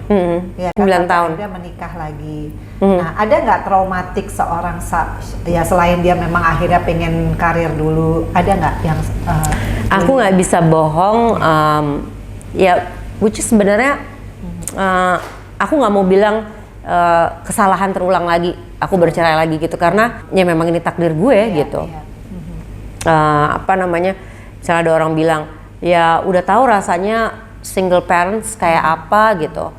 Ya 9 kan, tahun. Dia menikah lagi. Nah ada nggak traumatik seorang ya selain dia memang akhirnya pengen karir dulu, ada nggak yang? Aku nggak bisa bohong. Ya, which is sebenarnya aku nggak mau bilang kesalahan terulang lagi, aku bercerai lagi gitu, karena ya memang ini takdir gue gitu. Apa namanya, misalnya ada orang bilang ya udah tahu rasanya single parents kayak apa gitu,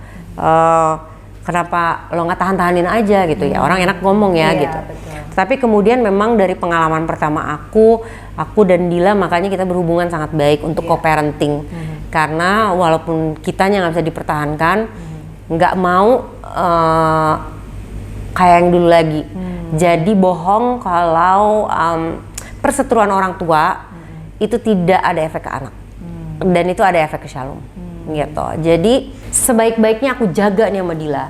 kenapa lo nggak tahan-tahanin aja gitu ya, orang enak ngomong ya gitu. Betul. Tapi kemudian memang dari pengalaman pertama aku dan Dila, makanya kita berhubungan sangat baik untuk co-parenting, karena walaupun kitanya nggak bisa dipertahankan, nggak mau kayak yang dulu lagi. Jadi bohong kalau perseteruan orang tua itu tidak ada efek ke anak, dan itu ada efek ke Shalom gitu. Jadi sebaik-baiknya aku jaga nih sama Dila.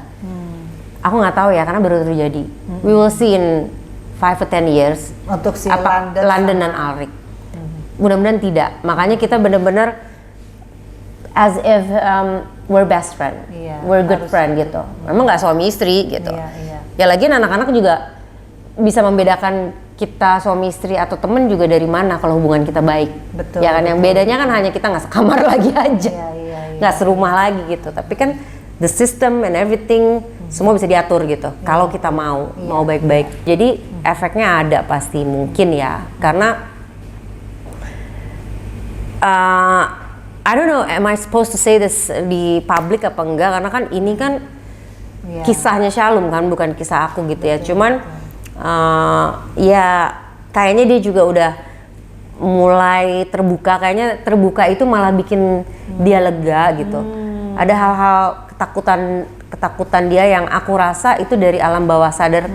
Aku nggak tahu ya, karena baru terjadi. We will see in 5 to 10 years Untuk si London dan Alrik. Mudah-mudahan tidak. Makanya kita benar-benar as if we're best friend, we're good friend gitu. Memang nggak suami istri gitu. Ya lagian anak-anak juga bisa membedakan kita suami istri atau temen juga dari mana kalau hubungan kita baik. Betul. Ya kan, yang bedanya kan hanya kita nggak sekamar lagi aja, nggak serumah lagi gitu. Tapi kan the system and everything semua bisa diatur gitu. Kalau kita mau baik-baik. Jadi efeknya ada pasti mungkin ya, karena I don't know, am I supposed to say this di public apa enggak? Karena kan ini kan kisahnya Shalom kan, bukan kisah aku gitu ya. Cuman ya kayaknya dia juga udah mulai terbuka. Kayaknya terbuka itu malah bikin dia lega gitu. Ada hal-hal ketakutan dia yang aku rasa itu dari alam bawah sadar.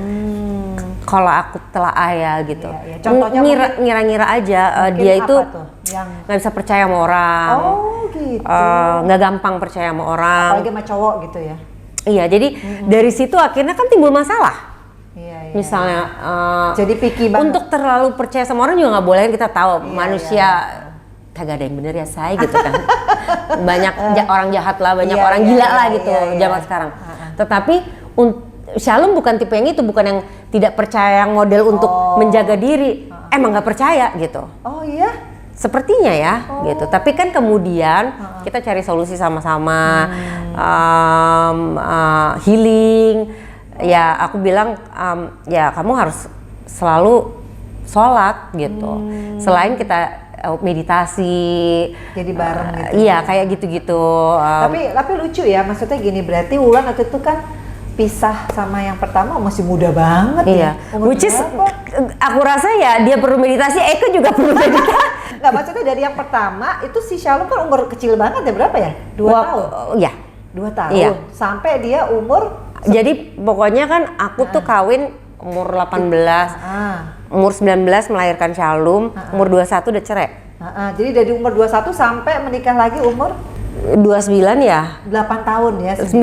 Kalau aku telaah ya gitu. Contohnya ngira-ngira aja dia itu nggak bisa percaya sama orang. Gitu. Nggak gampang percaya sama orang. Apalagi sama cowok gitu ya. Iya, jadi dari situ akhirnya kan timbul masalah. Misalnya jadi picky banget. Untuk terlalu percaya sama orang juga nggak boleh, kita tahu manusia kagak ada yang bener ya saya gitu kan. Banyak orang jahat lah, banyak orang gila lah gitu zaman sekarang. Tetapi Shalom bukan tipe yang itu, bukan yang tidak percaya, yang model untuk menjaga diri. Emang nggak percaya gitu. Oh iya? Sepertinya ya gitu. Tapi kan kemudian kita cari solusi sama-sama, healing. Ya aku bilang ya kamu harus selalu sholat gitu. Selain kita meditasi, jadi bareng gitu. Iya kayak gitu-gitu. Tapi lucu ya, maksudnya gini, berarti Wulan waktu itu kan pisah sama yang pertama masih muda banget ya. Which is aku rasa ya dia perlu meditasi, Eko juga perlu meditasi. Nggak, maksudnya dari yang pertama itu si Shalom kan umur kecil banget ya, berapa ya? 2 tahun? Iya. 2 tahun? Iya. Sampai dia umur? Jadi pokoknya kan aku tuh kawin umur 18, umur 19 melahirkan Shalom, umur 21 udah cerai. Jadi dari umur 21 sampai menikah lagi umur? 29 ya? 8 tahun ya? 9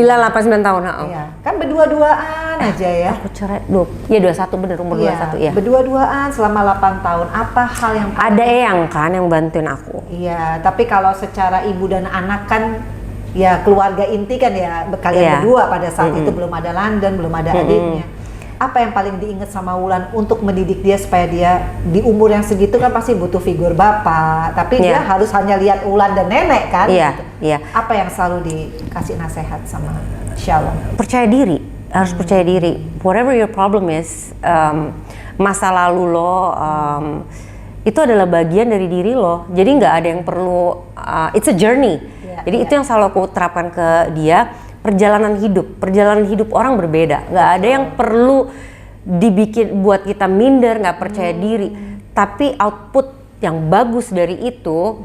tahun. Iya. Kan berdua-duaan aja ya? Aku cerai, ya 21 bener, umur 21 ya. Berdua-duaan selama 8 tahun, apa hal yang ada Eyang kan yang bantuin aku. Iya, tapi kalau secara ibu dan anak kan ya keluarga inti kan ya, kalian berdua pada saat itu belum ada London, belum ada adiknya. Apa yang paling diingat sama Wulan untuk mendidik dia supaya dia di umur yang segitu kan pasti butuh figur bapak, tapi dia harus hanya lihat Wulan dan nenek kan? Gitu. Apa yang selalu dikasih nasihat sama Shalom? Percaya diri, harus percaya diri. Whatever your problem is, masa lalu lo itu adalah bagian dari diri lo. Jadi nggak ada yang perlu, it's a journey. Jadi itu yang selalu aku terapkan ke dia. Perjalanan hidup orang berbeda. Nggak ada yang perlu dibikin buat kita minder, nggak percaya diri. Tapi output yang bagus dari itu,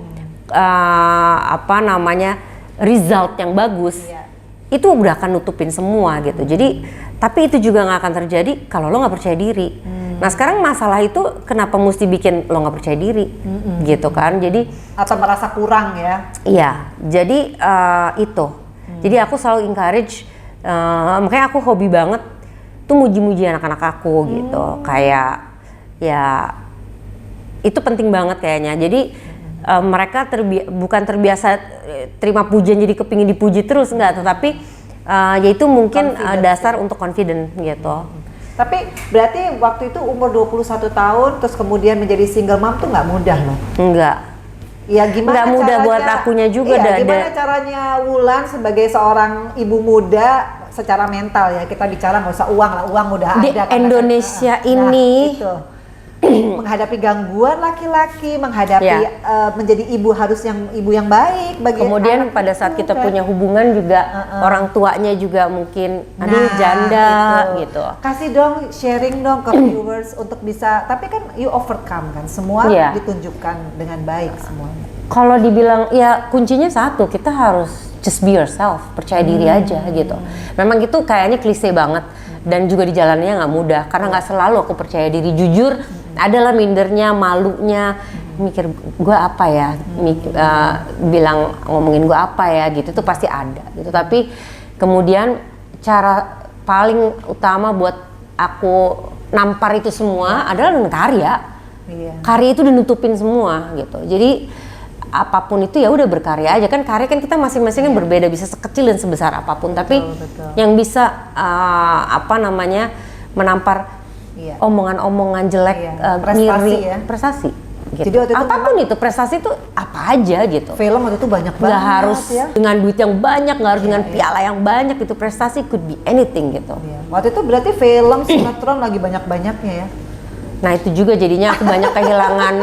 result yang bagus, itu udah akan nutupin semua gitu. Jadi, tapi itu juga nggak akan terjadi kalau lo nggak percaya diri. Nah sekarang masalah itu kenapa mesti bikin lo nggak percaya diri, gitu kan? Jadi atau merasa kurang ya? Iya, jadi itu. Jadi aku selalu encourage, makanya aku hobi banget tuh muji-muji anak-anak aku gitu. Kayak ya itu penting banget kayaknya. Jadi mereka bukan terbiasa terima pujian jadi kepingin dipuji terus, enggak. Tetapi yaitu mungkin dasar untuk confident gitu. Tapi berarti waktu itu umur 21 tahun terus kemudian menjadi single mom tuh nggak mudah loh? Enggak. Ya gimana nggak mudah caranya, buat akunya juga. Gimana caranya Wulan sebagai seorang ibu muda secara mental ya, kita bicara nggak usah uang lah, uang udah di ada. Indonesia ini gitu. Menghadapi gangguan laki-laki, menghadapi menjadi ibu harus ibu yang baik bagi kemudian pada saat kita punya hubungan juga orang tuanya juga mungkin janda gitu. Kasih dong, sharing dong ke viewers untuk bisa, tapi kan you overcome kan semua, ditunjukkan dengan baik semuanya. Kalau dibilang ya kuncinya satu, kita harus just be yourself, percaya diri aja gitu. Memang itu kayaknya klise banget dan juga di jalannya nggak mudah karena nggak selalu aku percaya diri. Jujur adalah mindernya, malunya, mikir gue apa ya, bilang ngomongin gue apa ya gitu, itu pasti ada gitu. Tapi kemudian cara paling utama buat aku nampar itu semua adalah dengan karya. Karya itu udah nutupin semua gitu. Jadi apapun itu ya udah berkarya aja kan. Karya kan kita masing-masing kan berbeda, bisa sekecil dan sebesar apapun. Tapi yang bisa menampar omongan-omongan jelek, prestasi gitu. Jadi waktu itu apapun itu prestasi itu apa aja gitu. Film waktu itu banyak banget. Nggak harus dengan duit yang banyak, nggak harus dengan piala yang banyak. Itu prestasi could be anything gitu. Waktu itu berarti film, sinetron lagi banyak-banyaknya ya. Nah itu juga jadinya aku banyak kehilangan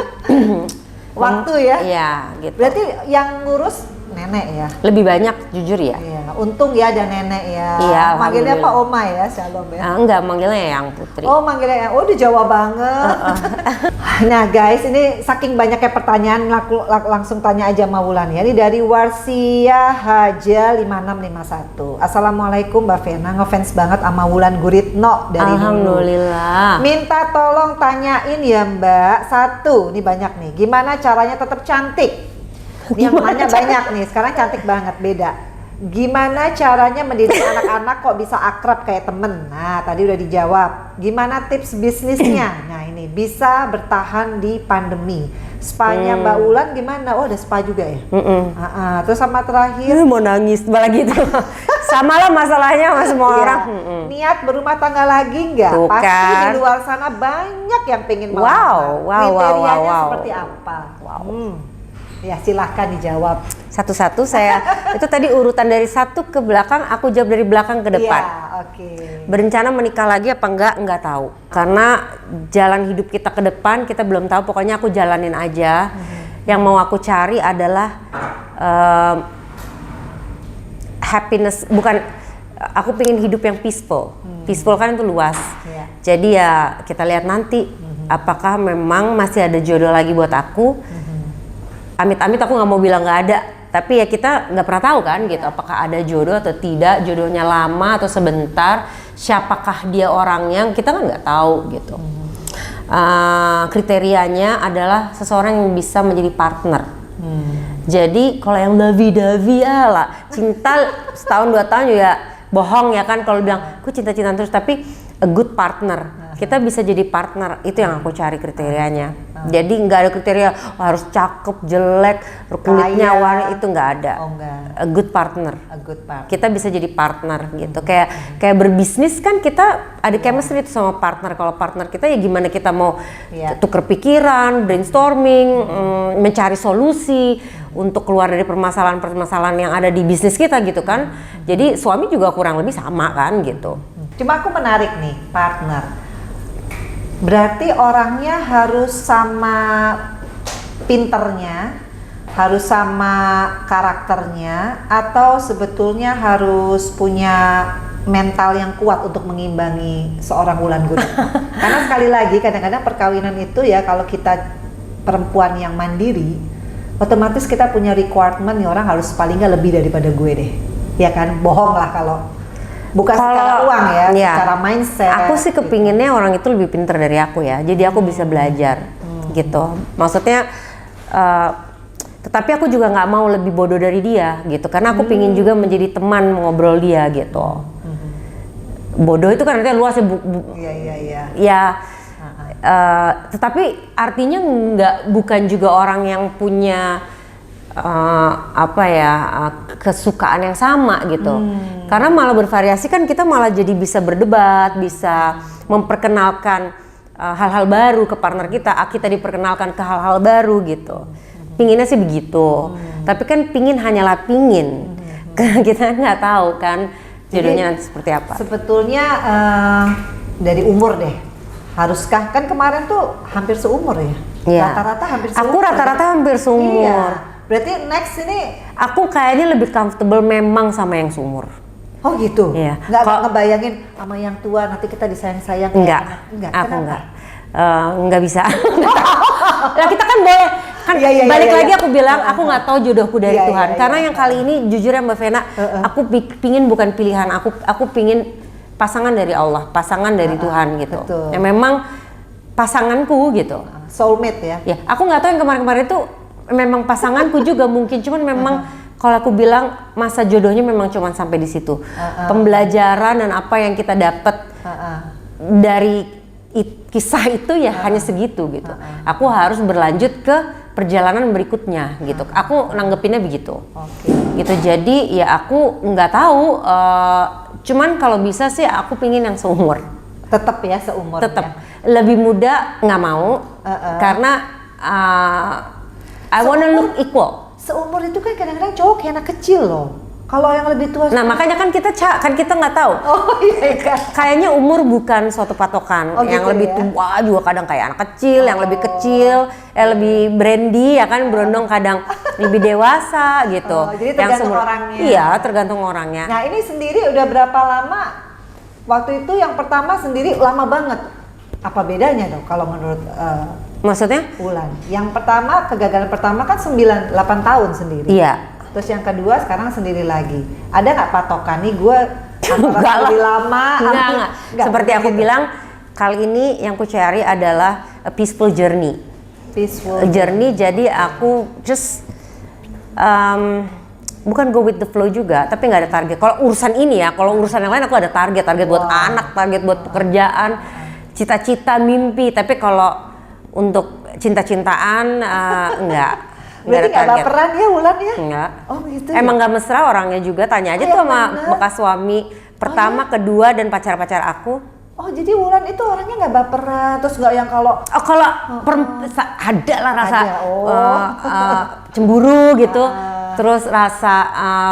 waktu ya. Iya gitu. Berarti yang ngurus nenek ya? Lebih banyak jujur ya. Iya, untung ya ada nenek ya. Iya, manggilnya Pak Oma ya, Shalom ya. Enggak, manggilnya yang Putri. Oh, manggilnya yang, udah Jawa banget. Nah guys, ini saking banyaknya pertanyaan, langsung tanya aja sama Wulan ya. Ini dari Warsia Haja 5651. Assalamualaikum Mbak Vena, ngefans banget sama Wulan Guritno dari Alhamdulillah. dulu. Minta tolong tanyain ya Mbak, satu, ini banyak nih, gimana caranya tetap cantik? Yang nanya banyak nih, sekarang cantik banget, beda. Gimana caranya mendidik anak-anak kok bisa akrab kayak temen? Nah, tadi udah dijawab. Gimana tips bisnisnya? Nah, ini bisa bertahan di pandemi. Spa-nya Mbak Wulan gimana? Oh, ada spa juga ya? Terus sama terakhir, mau nangis malah gitu. Sama lah masalahnya sama semua orang. Niat berumah tangga lagi nggak? Pasti di luar sana banyak yang pengen melamar. Kriterianya seperti apa? Ya silahkan dijawab satu-satu. Saya itu tadi urutan dari satu ke belakang, aku jawab dari belakang ke depan. Berencana menikah lagi apa enggak tahu, karena jalan hidup kita ke depan kita belum tahu. Pokoknya aku jalanin aja. Yang mau aku cari adalah happiness, bukan, aku pengen hidup yang peaceful. Peaceful kan itu luas. Jadi ya kita lihat nanti apakah memang masih ada jodoh lagi buat aku. Amit-amit aku nggak mau bilang nggak ada, tapi ya kita nggak pernah tahu kan gitu, apakah ada jodoh atau tidak, jodohnya lama atau sebentar, siapakah dia orangnya, kita kan nggak tahu gitu. Kriterianya adalah seseorang yang bisa menjadi partner. Jadi kalau yang lovey-dovey lah, cinta setahun 2 tahun juga bohong ya kan kalau bilang aku cinta-cintaan terus, tapi a good partner. Kita bisa jadi partner, itu yang aku cari kriterianya. Jadi nggak ada kriteria harus cakep, jelek, kulitnya warna, itu nggak ada. A good partner. Kita bisa jadi partner gitu. Kayak berbisnis kan kita ada chemistry itu sama partner. Kalau partner kita ya gimana kita mau tuker pikiran, brainstorming, mencari solusi untuk keluar dari permasalahan-permasalahan yang ada di bisnis kita gitu kan. Jadi suami juga kurang lebih sama kan gitu. Cuma aku menarik nih, partner. Berarti orangnya harus sama pinternya, harus sama karakternya, atau sebetulnya harus punya mental yang kuat untuk mengimbangi seorang Wulan Guritno. Karena sekali lagi kadang-kadang perkawinan itu ya, kalau kita perempuan yang mandiri, otomatis kita punya requirement nih, orang harus paling nggak lebih daripada gue deh, ya kan? Bohong lah kalau bukan secara uang ya, secara mindset. Aku sih kepinginnya orang itu lebih pintar dari aku ya, jadi aku bisa belajar gitu. Maksudnya, tetapi aku juga nggak mau lebih bodoh dari dia gitu, karena aku pingin juga menjadi teman ngobrol dia gitu. Bodoh itu kan artinya luas ya, ya. Tetapi artinya bukan juga orang yang punya kesukaan yang sama gitu. Karena malah bervariasi kan, kita malah jadi bisa berdebat, bisa memperkenalkan hal-hal baru ke partner kita, kita diperkenalkan ke hal-hal baru gitu. Pinginnya sih begitu. Tapi kan pingin hanyalah pingin. Kita nggak tahu kan jodohnya nanti seperti apa. Sebetulnya dari umur deh. Haruskah, kan kemarin tuh hampir seumur ya? Iya. Rata-rata hampir seumur. Aku rata-rata hampir seumur. Iya. Berarti next ini aku kayaknya lebih comfortable memang sama yang seumur. Oh gitu? Iya. Nggak ngebayangin sama yang tua nanti kita disayang-sayang? Enggak. Aku enggak. Nggak bisa. Nah, kita kan boleh kan balik lagi aku bilang aku nggak tahu jodohku dari Tuhan. Karena yang kali ini jujur ya Mbak Vena, aku pingin bukan pilihan aku pingin pasangan dari Allah, pasangan dari Tuhan gitu. Betul. Yang memang pasanganku gitu. Soulmate ya? Ya, aku nggak tahu yang kemarin-kemarin itu memang pasanganku juga mungkin, cuman memang kalau aku bilang masa jodohnya memang cuman sampai di situ. Pembelajaran dan apa yang kita dapat dari kisah itu ya hanya segitu gitu. Aku harus berlanjut ke perjalanan berikutnya gitu. Aku nanggepinnya begitu. Gitu, jadi ya aku nggak tahu. Cuman kalau bisa sih aku pingin yang seumur. Tetap ya seumur. Tetap. Lebih muda nggak mau karena I wanna look equal. Seumur itu kan kadang-kadang cowok kayak anak kecil loh. Kalau yang lebih tua. Nah makanya kan kita nggak tahu. Oh iya kan. Kayaknya umur bukan suatu patokan. Yang gitu lebih tua juga kadang kayak anak kecil, yang lebih kecil, lebih brandy ya kan, berondong kadang lebih dewasa gitu. Jadi tergantung orangnya. Iya, tergantung orangnya. Nah ini sendiri udah berapa lama? Waktu itu yang pertama sendiri lama banget. Apa bedanya dong kalau menurut Maksudnya? Wulan? Yang pertama, kegagalan pertama kan 8 tahun sendiri. Iya. Terus yang kedua sekarang sendiri lagi. Ada nggak patokan nih gue antara lebih lama? Enggak. Seperti aku bilang, kali ini yang ku cari adalah a peaceful journey. Peaceful journey. Jadi aku just bukan go with the flow juga, tapi nggak ada target. Kalau urusan ini ya, kalau urusan yang lain aku ada target buat anak, target buat pekerjaan, cita-cita, mimpi. Tapi kalau untuk cinta-cintaan enggak. Berarti nggak baperan ya Wulan ya? Enggak. Oh gitu. Emang nggak mesra orangnya juga, tanya aja tuh sama bekas suami pertama, kedua dan pacar-pacar aku. Oh jadi Wulan itu orangnya nggak baperan, terus nggak yang kalau ada lah rasa cemburu gitu, terus rasa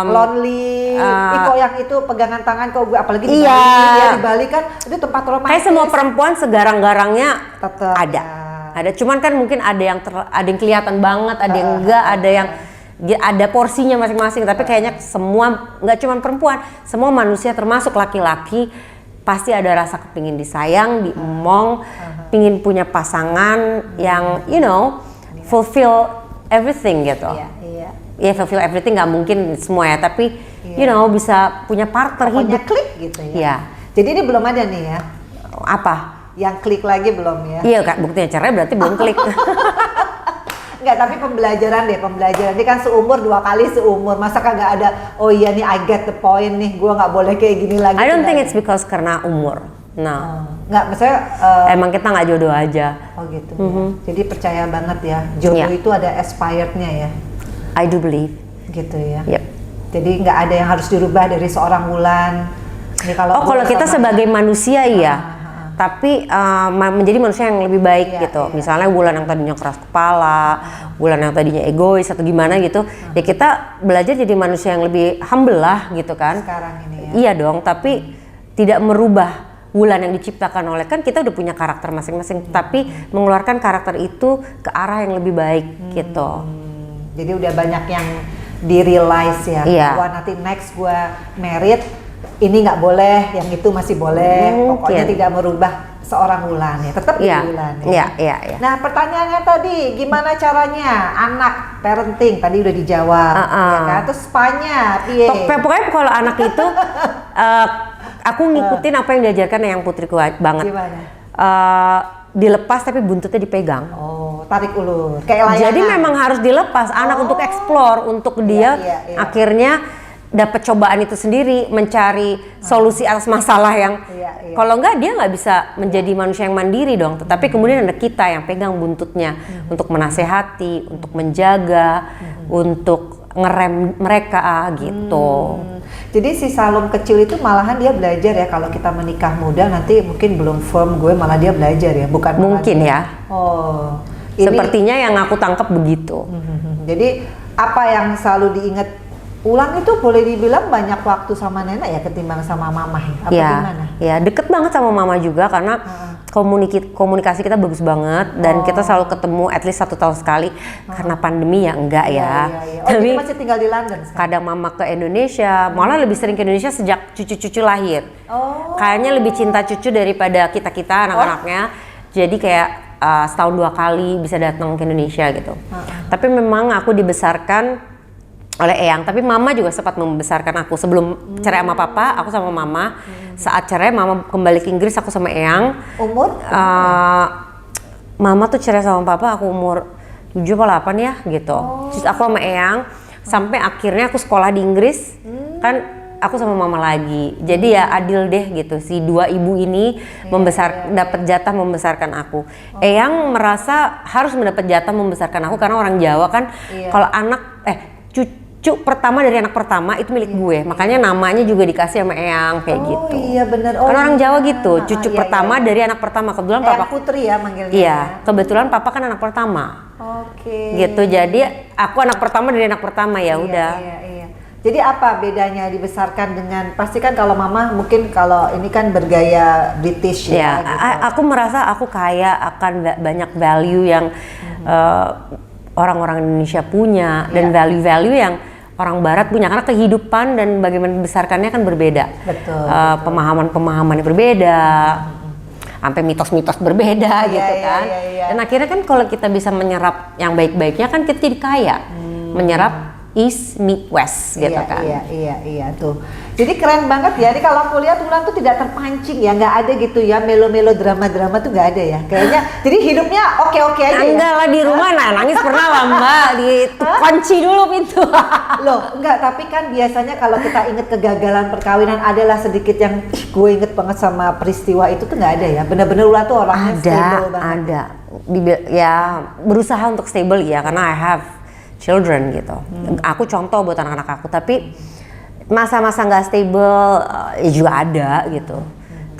lonely, kok yang itu pegangan tangan kok gue, apalagi di iya. Bali, ya di Bali kan itu tempat romantis. Kayak semua perempuan segarang-garangnya tetap ada, cuman kan mungkin ada yang kelihatan banget, ada yang enggak, ada porsinya masing-masing. Tapi kayaknya semua, nggak cuma perempuan, semua manusia termasuk laki-laki pasti ada rasa kepingin disayang, diemong, pingin punya pasangan yang fulfill everything gitu. Iya. Ya fulfill everything nggak mungkin semua ya, tapi bisa punya partner pokoknya hidup. Klik gitu ya. Iya. Jadi ini belum ada nih ya. Apa? Yang klik lagi belum ya? Iya Kak, buktinya cerai berarti belum klik. Enggak, tapi pembelajaran. Ini kan seumur, 2 kali seumur. Masa kagak ada, oh iya nih I get the point nih, gue nggak boleh kayak gini lagi. I don't think it's because karena umur. Nggak, maksudnya emang kita nggak jodoh aja. Oh gitu ya. Jadi percaya banget ya, jodoh itu ada expirednya ya. I do believe. Gitu ya. Yep. Jadi nggak ada yang harus dirubah dari seorang Wulan. Kalau kita sebagai manusia iya. Tapi menjadi manusia yang lebih baik gitu. Iya. Misalnya Wulan yang tadinya keras kepala, Wulan yang tadinya egois atau gimana gitu, ya kita belajar jadi manusia yang lebih humble lah gitu kan. Sekarang ini ya. Iya dong, tapi tidak merubah Wulan yang diciptakan oleh, kan kita udah punya karakter masing-masing, tapi mengeluarkan karakter itu ke arah yang lebih baik gitu. Jadi udah banyak yang di-realize ya, Iya. wah nanti next gue merit, ini nggak boleh, yang itu masih boleh, pokoknya tidak merubah seorang Wulan ya, tetap di Wulan ya. Iya. Nah pertanyaannya tadi, gimana caranya anak parenting, tadi udah dijawab, ya kan? Terus spanya, Pokoknya kalau anak itu, aku ngikutin apa yang diajarkan yang putriku banget. Gimana? Dilepas tapi buntutnya dipegang. Oh, tarik ulur, kayak layangan. Jadi memang harus dilepas anak untuk explore, untuk dia akhirnya dapat cobaan itu sendiri, mencari solusi atas masalah yang kalau enggak dia nggak bisa menjadi manusia yang mandiri dong. Tetapi kemudian ada kita yang pegang buntutnya untuk menasehati, untuk menjaga, untuk ngerem mereka gitu. Jadi si Salom kecil itu malahan dia belajar ya, kalau kita menikah muda nanti mungkin belum firm gue, malah dia belajar ya, bukan mungkin ya. Oh, sepertinya yang aku tangkap begitu. Jadi apa yang selalu diingat Wulan itu boleh dibilang banyak waktu sama nenek ya ketimbang sama mama ya? Apa gimana? Ya deket banget sama mama juga karena komunikasi kita bagus banget dan kita selalu ketemu at least 1 tahun sekali. Karena pandemi ya enggak ya. Oh, tapi masih tinggal di London sekarang? Kadang mama ke Indonesia, malah lebih sering ke Indonesia sejak cucu-cucu lahir. Kayaknya lebih cinta cucu daripada kita-kita anak-anaknya. Jadi kayak setahun 2 kali bisa datang ke Indonesia gitu. Tapi memang aku dibesarkan oleh eyang, tapi mama juga sempat membesarkan aku. Sebelum cerai sama papa, aku sama mama. Saat cerai, mama kembali ke Inggris, aku sama eyang. Umur? Mama tuh cerai sama papa, aku umur 7 atau 8 ya gitu. Terus aku sama eyang, sampai akhirnya aku sekolah di Inggris. Kan aku sama mama lagi. Jadi ya adil deh gitu, si 2 ibu ini dapat jatah membesarkan aku. Eyang merasa harus mendapat jatah membesarkan aku karena orang Jawa kan kalau anak cucu pertama dari anak pertama itu milik gue, makanya namanya juga dikasih sama eyang kayak gitu. Iya benar. Karena orang Jawa gitu, cucu pertama dari anak pertama. Kebetulan papa putri ya manggilnya. Iya, kebetulan papa kan anak pertama. Gitu, jadi aku anak pertama dari anak pertama ya udah. Iya. Jadi apa bedanya dibesarkan dengan, pasti kan kalau mama mungkin kalau ini kan bergaya British ya. Gitu. Aku merasa aku kaya akan banyak value yang orang-orang Indonesia punya dan value-value yang orang Barat punya, karena kehidupan dan bagaimana dibesarkannya kan berbeda. Betul. Pemahaman-pemahamannya berbeda, sampai mitos-mitos berbeda gitu kan. Dan akhirnya kan kalau kita bisa menyerap yang baik-baiknya kan kita jadi kaya. Menyerap East meet West gitu kan. Iya tuh. Jadi keren banget ya. Ini kalau aku lihat Wulan tuh tidak terpancing ya, nggak ada gitu ya melo-melo drama-drama tuh nggak ada ya. Kayaknya jadi hidupnya oke-oke aja. Enggak lah, di rumah nangis pernah lah Mbak, dikunci dulu pintu. Loh, enggak, tapi kan biasanya kalau kita inget kegagalan perkawinan adalah sedikit yang gue inget banget sama peristiwa itu tuh nggak ada ya. Bener-bener Wulan tuh orangnya stable banget. Ada. Ya berusaha untuk stable ya, karena I have children gitu. Aku contoh buat anak-anak aku, tapi masa-masa nggak stable ya juga ada gitu.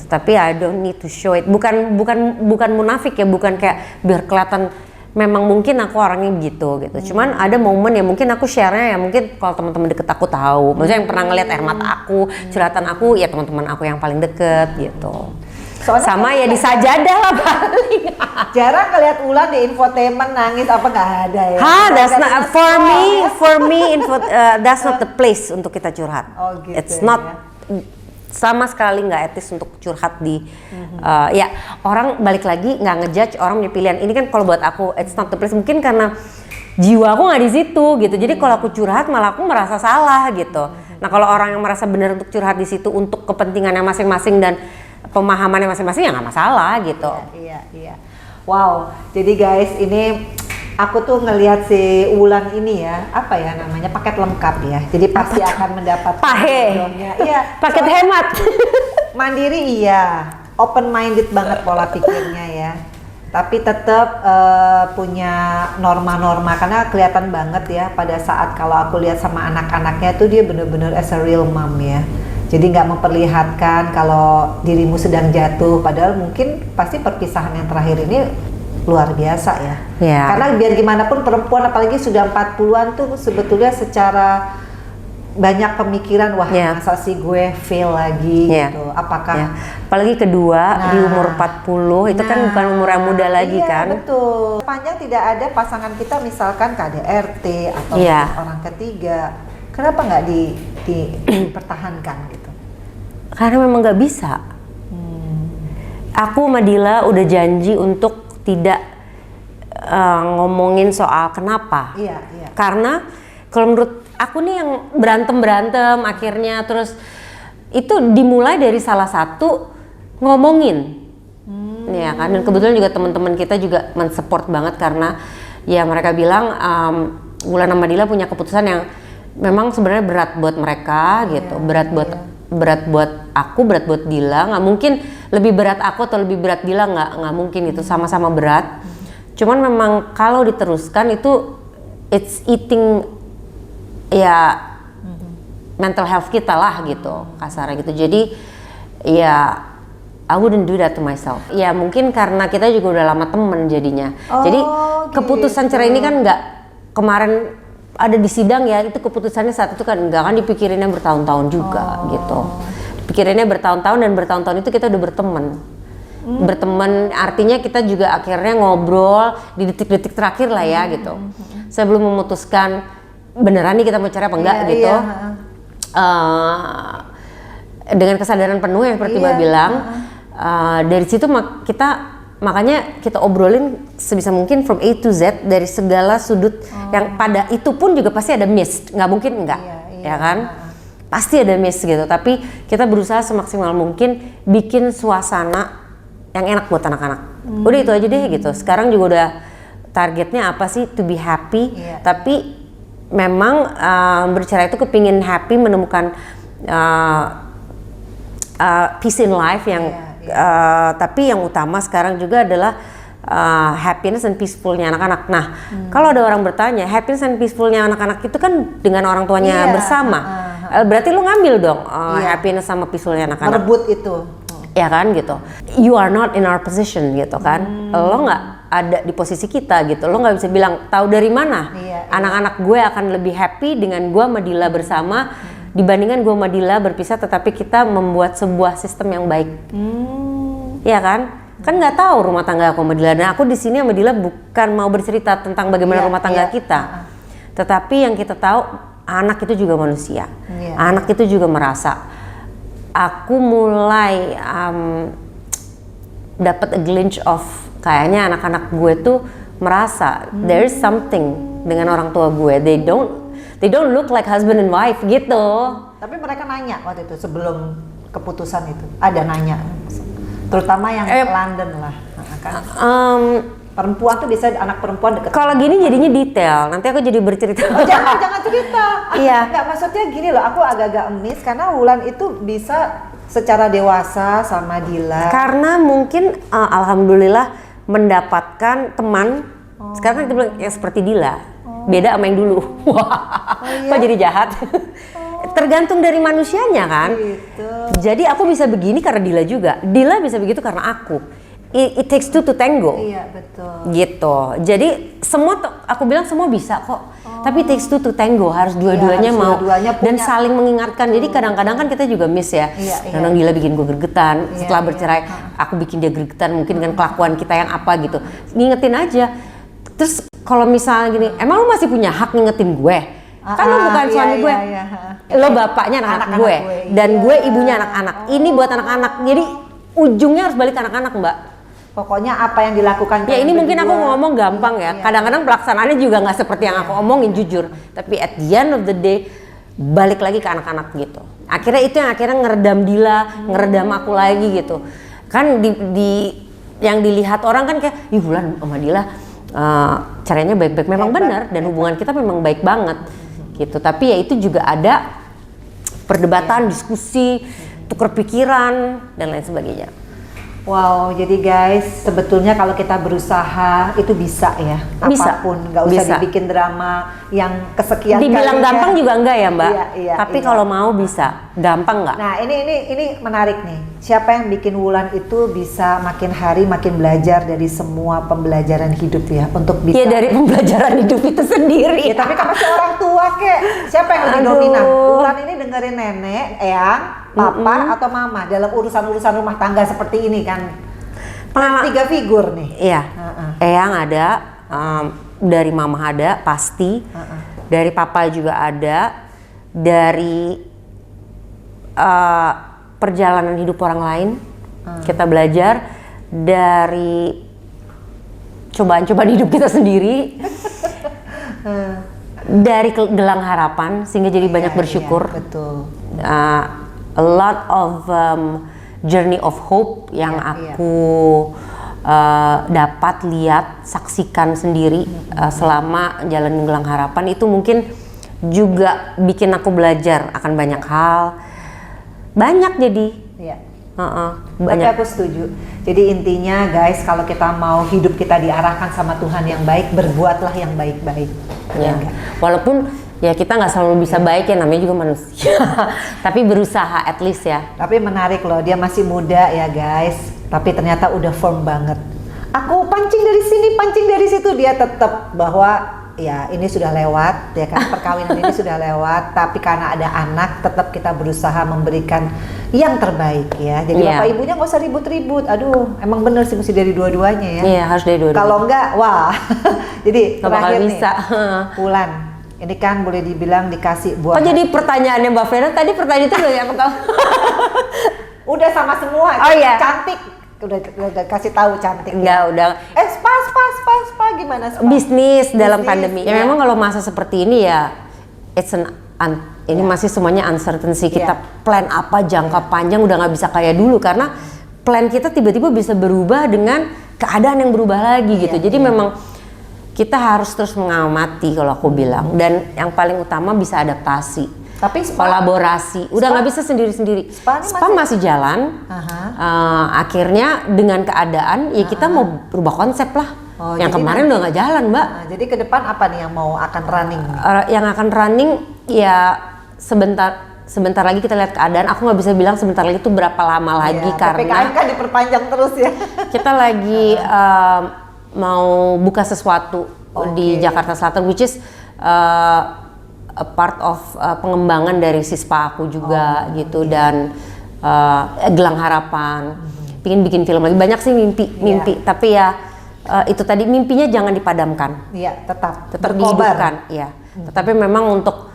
Tapi I don't need to show it. Bukan munafik ya, bukan kayak biar kelihatan memang mungkin aku orangnya begitu gitu. Cuman ada momen ya mungkin aku share-nya ya mungkin kalau teman-teman deket aku tahu. Maksudnya yang pernah ngeliat air mata aku, curhatan aku ya teman-teman aku yang paling deket gitu. Soalnya sama ya di sajadah lah paling. Jarang ngeliat Wulan di infotainment nangis apa nggak ada ya? That's not for me that's not the place untuk kita curhat. Oh, gitu, it's not sama sekali nggak etis untuk curhat di ya orang balik lagi nggak ngejudge orang punya pilihan. Ini kan kalau buat aku it's not the place, mungkin karena jiwa aku nggak di situ gitu. Jadi kalau aku curhat malah aku merasa salah gitu. Nah kalau orang yang merasa benar untuk curhat di situ untuk kepentingannya masing-masing dan pemahamannya masing-masing ya nggak masalah gitu. Iya. Wow, jadi guys ini aku tuh ngelihat si Wulan ini ya, apa ya namanya, paket lengkap ya. Jadi pasti akan mendapat Iya, paket hemat. Mandiri iya, open minded banget pola pikirnya ya. Tapi tetap punya norma-norma, karena kelihatan banget ya pada saat kalau aku lihat sama anak-anaknya tuh dia bener-bener as a real mom ya. Jadi nggak memperlihatkan kalau dirimu sedang jatuh, padahal mungkin pasti perpisahan yang terakhir ini luar biasa ya. Karena biar gimana pun perempuan apalagi sudah 40-an tuh sebetulnya secara banyak pemikiran, wah Yeah. masa sih gue fail lagi Yeah. gitu. Apakah Ya. Apalagi kedua di umur 40 itu kan bukan umur yang muda lagi iya, kan. betul. Sepanjang tidak ada pasangan kita misalkan KDRT atau Iya. orang ketiga, kenapa nggak dipertahankan gitu? Karena memang nggak bisa. Aku sama Dila udah janji untuk tidak ngomongin soal kenapa. Iya, iya. Karena kalau menurut aku nih yang berantem akhirnya terus itu dimulai dari salah satu ngomongin. Ya kan, dan kebetulan juga teman-teman kita juga mensupport banget karena ya mereka bilang Wulan sama Dila punya keputusan yang memang sebenarnya berat buat mereka gitu, berat buat aku, berat buat Dila. Nggak mungkin lebih berat aku atau lebih berat Dila, nggak mungkin itu, sama-sama berat. Cuman memang kalau diteruskan itu it's eating ya mental health kita lah gitu kasarnya gitu. Jadi ya I wouldn't do that to myself. Ya mungkin karena kita juga udah lama temen jadinya. Jadi keputusan cerai ini kan nggak kemarin ada di sidang ya, itu keputusannya saat itu kan nggak kan dipikirinnya bertahun-tahun juga gitu. Pikirinnya bertahun-tahun dan bertahun-tahun itu kita udah berteman. Berteman artinya kita juga akhirnya ngobrol di detik-detik terakhir lah ya gitu. Sebelum memutuskan beneran nih kita mau cerai apa enggak gitu. Dengan kesadaran penuh yang seperti Mbak bilang, dari situ makanya kita obrolin sebisa mungkin from A to Z dari segala sudut yang pada itu pun juga pasti ada miss, nggak mungkin enggak, ya kan? Pasti ada miss gitu, tapi kita berusaha semaksimal mungkin bikin suasana yang enak buat anak-anak. Udah itu aja deh gitu. Sekarang juga udah targetnya apa sih, to be happy, tapi memang bercerai itu kepingin happy, menemukan peace in life yang tapi yang utama sekarang juga adalah happiness and peacefulnya anak-anak. Nah, kalau ada orang bertanya happiness and peacefulnya anak-anak itu kan dengan orang tuanya bersama, berarti lu ngambil dong happiness sama peacefulnya anak-anak. Merebut itu. Ya kan gitu. You are not in our position gitu kan. Lo nggak ada di posisi kita gitu. Lo nggak bisa bilang tahu dari mana anak-anak gue akan lebih happy dengan gue sama Dila bersama dibandingkan gue sama Dila berpisah, tetapi kita membuat sebuah sistem yang baik. Ya kan? Kan nggak tahu rumah tangga aku sama Dila. Nah, aku di sini sama Dila bukan mau bercerita tentang bagaimana rumah tangga kita. Tetapi yang kita tahu anak itu juga manusia. Anak itu juga merasa. Aku mulai dapat a glimpse of kayaknya anak-anak gue tuh merasa there is something dengan orang tua gue. They don't look like husband and wife gitu. Tapi mereka nanya waktu itu sebelum keputusan itu, ada nanya, terutama yang London lah, kan? Perempuan tuh bisa anak perempuan deket. Kalau gini jadinya detail. Nanti aku jadi bercerita. Oh, jangan cerita. Iya. Nggak, maksudnya gini loh, aku agak-agak miss karena Wulan itu bisa secara dewasa sama Dila. Karena mungkin alhamdulillah mendapatkan teman. Sekarang kan kita bilang yang seperti Dila. Beda sama yang dulu. Kok jadi jahat? Tergantung dari manusianya kan. Gitu. Jadi aku bisa begini karena Dila juga. Dila bisa begitu karena aku. It takes two to tango. Iya, betul. Gitu. Jadi semua aku bilang semua bisa kok. Tapi it takes two to tango, harus dua-duanya mau dan saling mengingatkan. Jadi kadang-kadang kan kita juga miss ya. Kadang Dila bikin gue gregetan, setelah bercerai aku bikin dia gregetan mungkin dengan kelakuan kita yang apa gitu. Ngingetin aja. Terus kalau misalnya gini, emang lu masih punya hak ngingetin gue? Kan lu bukan suami gue. Lo bapaknya anak-anak gue dan gue ibunya anak-anak. Ini buat anak-anak. Jadi ujungnya harus balik ke anak-anak, Mbak. Pokoknya apa yang dilakukan ya ini mungkin aku ngomong gampang ya. Kadang-kadang pelaksanaannya juga nggak seperti yang aku omongin jujur. Tapi at the end of the day balik lagi ke anak-anak gitu. Akhirnya itu yang akhirnya ngeredam Dila, ngeredam aku lagi gitu. Kan di yang dilihat orang kan kayak, ih Wulan sama Dila caranya baik-baik, memang benar dan hubungan kita memang baik banget gitu. Tapi ya itu juga ada perdebatan, diskusi, tukar pikiran dan lain sebagainya. Wow, jadi guys, sebetulnya kalau kita berusaha itu bisa ya, Bisa. apapun, nggak usah Bisa. dibikin drama yang kesekian Dibilang kalinya. gampang juga enggak ya Mbak? Iya, Tapi iya. kalau mau bisa, gampang nggak? Nah, ini menarik nih. Siapa yang bikin Wulan itu bisa makin hari makin belajar dari semua pembelajaran hidup ya, untuk bisa. Ya dari pembelajaran hidup itu sendiri. Ya, tapi kan masih orang tua kek. Siapa yang lebih Aduh. dominan? Wulan ini dengerin nenek, eyang, papa atau mama dalam urusan-urusan rumah tangga seperti ini kan? Pengalaman- 3 figur nih. Iya, Heeh. Eyang ada, dari mama ada pasti, dari papa juga ada, dari perjalanan hidup orang lain kita belajar, dari cobaan-cobaan hidup kita sendiri, dari gelang harapan sehingga jadi banyak Iya, bersyukur. iya, betul. A lot of journey of hope yang Iya, aku dapat lihat, saksikan sendiri selama jalan gelang harapan itu mungkin juga bikin aku belajar akan banyak hal, banyak jadi. Iya. Tapi Banyak. aku setuju. Jadi intinya guys, kalau kita mau hidup kita diarahkan sama Tuhan yang baik, berbuatlah yang baik-baik. Ya. enggak? Walaupun ya kita nggak selalu bisa baik ya, namanya juga manusia. Tapi berusaha at least ya. Tapi menarik loh, dia masih muda ya guys, tapi ternyata udah firm banget. Aku pancing dari sini, pancing dari situ, dia tetap bahwa ya ini sudah lewat, ya kan, perkawinan ini sudah lewat, tapi karena ada anak, tetap kita berusaha memberikan yang terbaik ya. Jadi Iya. bapak ibunya nggak usah ribut-ribut. Aduh, emang bener sih mesti dari dua-duanya ya. Iya, harus dari dua-dua. Kalau enggak, wah. Jadi Nggak bakal terakhir nih, bisa. Wulan, ini kan boleh dibilang dikasih buah. Oh jadi pertanyaannya Mbak Vera tadi pertanyaan itu loh ya apa kamu? Udah sama semua. Oh, iya. Cantik. Udah kasih tahu cantik. Enggak, udah Spa gimana spa? bisnis dalam Bisnis, pandemi. Ya iya. memang kalau masa seperti ini ya ini masih semuanya uncertainty. Kita Iya. plan apa jangka panjang udah nggak bisa kayak dulu karena plan kita tiba-tiba bisa berubah dengan keadaan yang berubah lagi gitu. Jadi memang kita harus terus mengamati kalau aku bilang, dan yang paling utama bisa adaptasi. Tapi spa, Kolaborasi, udah nggak bisa sendiri-sendiri. Spa ini Spa masih jalan. Akhirnya dengan keadaan ya kita mau berubah konsep lah. Oh, yang jadi kemarin nanti- udah nggak jalan, Mbak. nah, jadi ke depan apa nih yang mau akan running? Yang akan running ya sebentar lagi kita lihat keadaan. Aku nggak bisa bilang sebentar lagi itu berapa lama lagi Ya, karena PPKM kan diperpanjang terus ya. kita lagi mau buka sesuatu di Jakarta Selatan, which is a part of pengembangan dari sispa aku juga gitu, dan gelang harapan. Pingin bikin film lagi, banyak sih mimpi, tapi ya itu tadi mimpinya jangan dipadamkan, Iya, tetap tetap berkobar. dihidupkan, ya. Tetapi memang untuk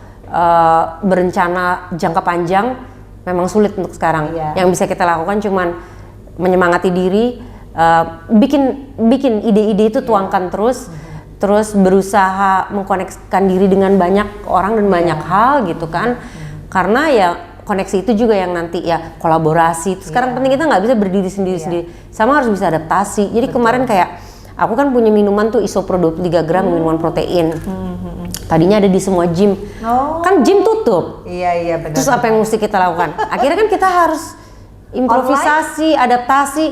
berencana jangka panjang memang sulit untuk sekarang. Iya. Yang bisa kita lakukan cuman menyemangati diri, bikin ide-ide itu tuangkan terus berusaha mengkoneksikan diri dengan banyak orang dan banyak hal gitu kan. Karena ya koneksi itu juga yang nanti ya kolaborasi. Sekarang penting kita nggak bisa berdiri sendiri-sendiri, sama harus bisa adaptasi. Jadi kemarin kayak aku kan punya minuman tuh Isopro 23 gram, minuman protein. Tadinya ada di semua gym. Oh. Kan gym tutup. Iya benar. Terus apa yang mesti kita lakukan? Akhirnya kan kita harus improvisasi, adaptasi.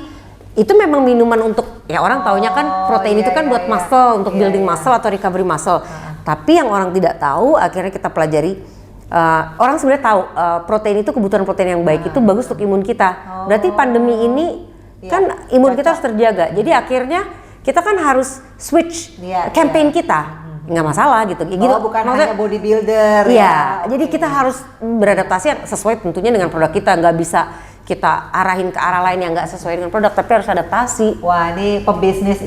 Itu memang minuman untuk, ya orang taunya kan protein itu kan buat muscle, untuk building muscle atau recovery muscle. Tapi yang orang tidak tahu, akhirnya kita pelajari, orang sebenarnya tahu protein itu, kebutuhan protein yang baik itu bagus untuk imun kita. Berarti pandemi ini kan imun kita harus terjaga. Jadi akhirnya kita kan harus switch campaign kita. Nggak masalah gitu. Bukan hanya bodybuilder. Iya, jadi kita harus beradaptasi sesuai tentunya dengan produk kita. Nggak bisa kita arahin ke arah lain yang nggak sesuai dengan produk, tapi harus adaptasi. Wah, ini pebisnis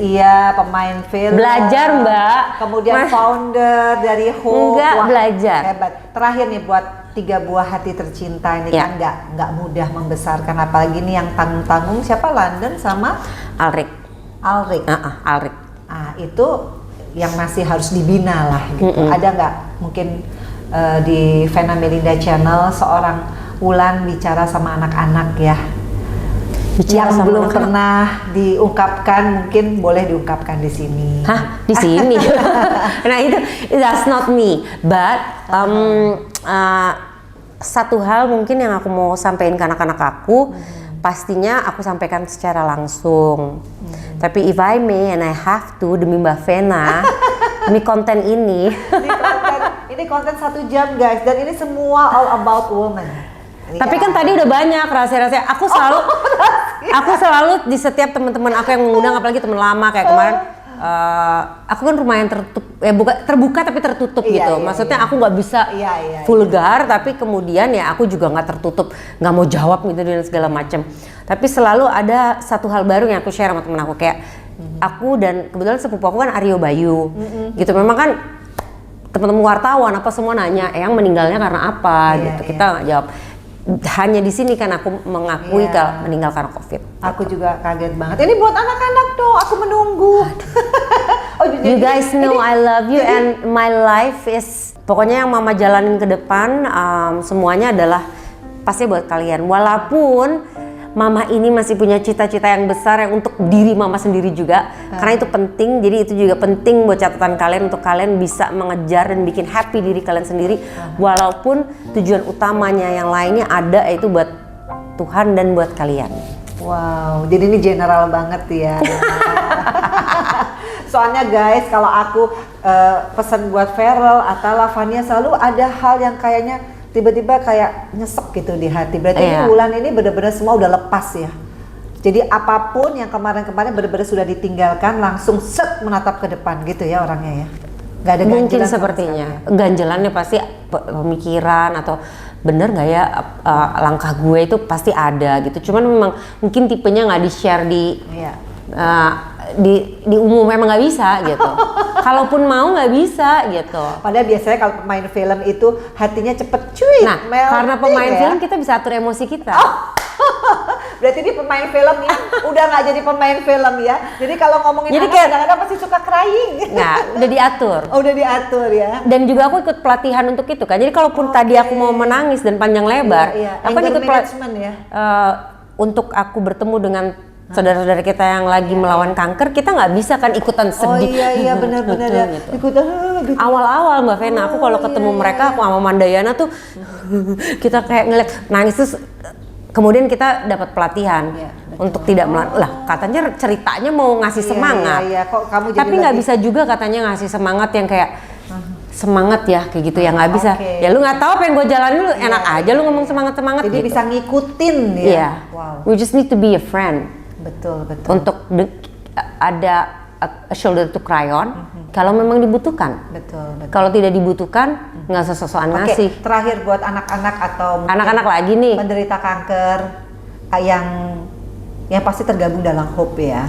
pemain film. Belajar, Mbak. Kemudian founder dari Hope. Enggak, Wah, belajar. Hebat. Terakhir nih buat 3 buah hati tercinta ini kan nggak mudah membesarkan, apalagi nih yang tanggung-tanggung siapa, London sama Alrik. Alrik. Ah, itu yang masih harus dibina lah gitu. Ada nggak mungkin di Vena Melinda Channel seorang Wulan bicara sama anak-anak ya, Bicara yang sama belum anak-anak. pernah diungkapkan, mungkin boleh diungkapkan di sini. Hah, di sini? Nah itu that's not me, but satu hal mungkin yang aku mau sampaikan ke anak-anak aku, pastinya aku sampaikan secara langsung. Tapi if I may and I have to, demi Mbak Vena, demi konten ini. Ini konten 1 jam guys, dan ini semua all about woman. Tapi kan tadi udah banyak rahasia-rahasia. Aku selalu di setiap teman-teman aku yang mengundang, apalagi teman lama kayak kemarin. Aku kan lumayan terbuka tapi tertutup gitu. Maksudnya aku nggak bisa vulgar, tapi kemudian ya aku juga nggak tertutup, nggak mau jawab gitu dan segala macam. Tapi selalu ada satu hal baru yang aku share sama temen aku, kayak aku dan kebetulan sepupu aku kan Aryo Bayu, gitu. Memang kan teman-teman wartawan apa semua nanya, yang meninggalnya karena apa gitu. Kita nggak jawab. Hanya di sini kan aku mengakui kalau meninggal karena COVID. Aku juga kaget banget. Ini buat anak-anak dong, aku menunggu. You guys know I love you and my life is, pokoknya yang mama jalanin ke depan semuanya adalah pasti buat kalian. Walaupun mama ini masih punya cita-cita yang besar yang untuk diri mama sendiri juga, karena itu penting. Jadi itu juga penting buat catatan kalian, untuk kalian bisa mengejar dan bikin happy diri kalian sendiri, walaupun tujuan utamanya yang lainnya ada, yaitu buat Tuhan dan buat kalian. Wow, jadi ini general banget ya. Soalnya guys, kalau aku pesan buat Feral atau Lavania, selalu ada hal yang kayaknya tiba-tiba kayak nyesek gitu di hati. Berarti ini Wulan ini benar-benar semua udah lepas ya. Jadi apapun yang kemarin-kemarin benar-benar sudah ditinggalkan, langsung set menatap ke depan gitu ya orangnya ya. Gak ada ganjelan. Mungkin sepertinya. Ganjelannya pasti pemikiran atau bener nggak ya langkah gue itu pasti ada gitu. Cuman memang mungkin tipenya nggak di-share di umum, memang nggak bisa gitu. Kalaupun mau nggak bisa gitu. Padahal biasanya kalau pemain film itu hatinya cepet cuy. Nah, karena pemain film kita bisa atur emosi kita. Berarti ini pemain film yang udah nggak jadi pemain film ya. Jadi kalau ngomongin jadi anak, kadang-kadang pasti suka crying. Nah, udah diatur. Oh, udah diatur ya. Dan juga aku ikut pelatihan untuk itu kan. Jadi kalaupun tadi aku mau menangis dan panjang lebar, aku kan ikut pelatihan ya. Untuk aku bertemu dengan saudara-saudara kita yang lagi melawan kanker, kita nggak bisa kan ikutan sedih. Oh iya benar-benar ya. Ikutan gitu. Awal-awal Mbak Vena, aku kalau ketemu mereka, aku sama Mandayana tuh kita kayak ngeliat nangis, terus kemudian kita dapat pelatihan untuk tidak lah, katanya ceritanya mau ngasih semangat. Kok kamu jadi tapi nggak bisa juga katanya ngasih semangat yang kayak semangat ya kayak gitu ya, nggak bisa. Ya lu nggak tahu apa yang gue jalanin, lu enak aja lu ngomong semangat jadi gitu. bisa ngikutin ya. Iya. Wow. We just need to be a friend. Betul. Untuk ada a shoulder to cry on kalau memang dibutuhkan. Betul. Kalau tidak dibutuhkan, nggak sesuatu ngasih. Terakhir buat anak-anak atau anak-anak lagi nih menderita kanker yang pasti tergabung dalam Hope ya.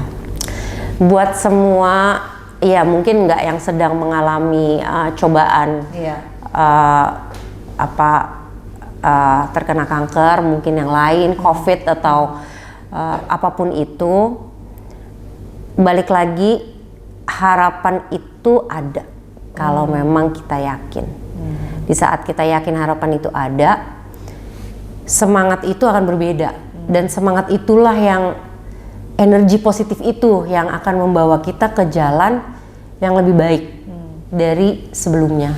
Buat semua, ya mungkin nggak yang sedang mengalami cobaan terkena kanker, mungkin yang lain, COVID atau apapun itu, balik lagi harapan itu ada kalau memang kita yakin. Di saat kita yakin harapan itu ada, semangat itu akan berbeda, dan semangat itulah yang energi positif itu yang akan membawa kita ke jalan yang lebih baik dari sebelumnya.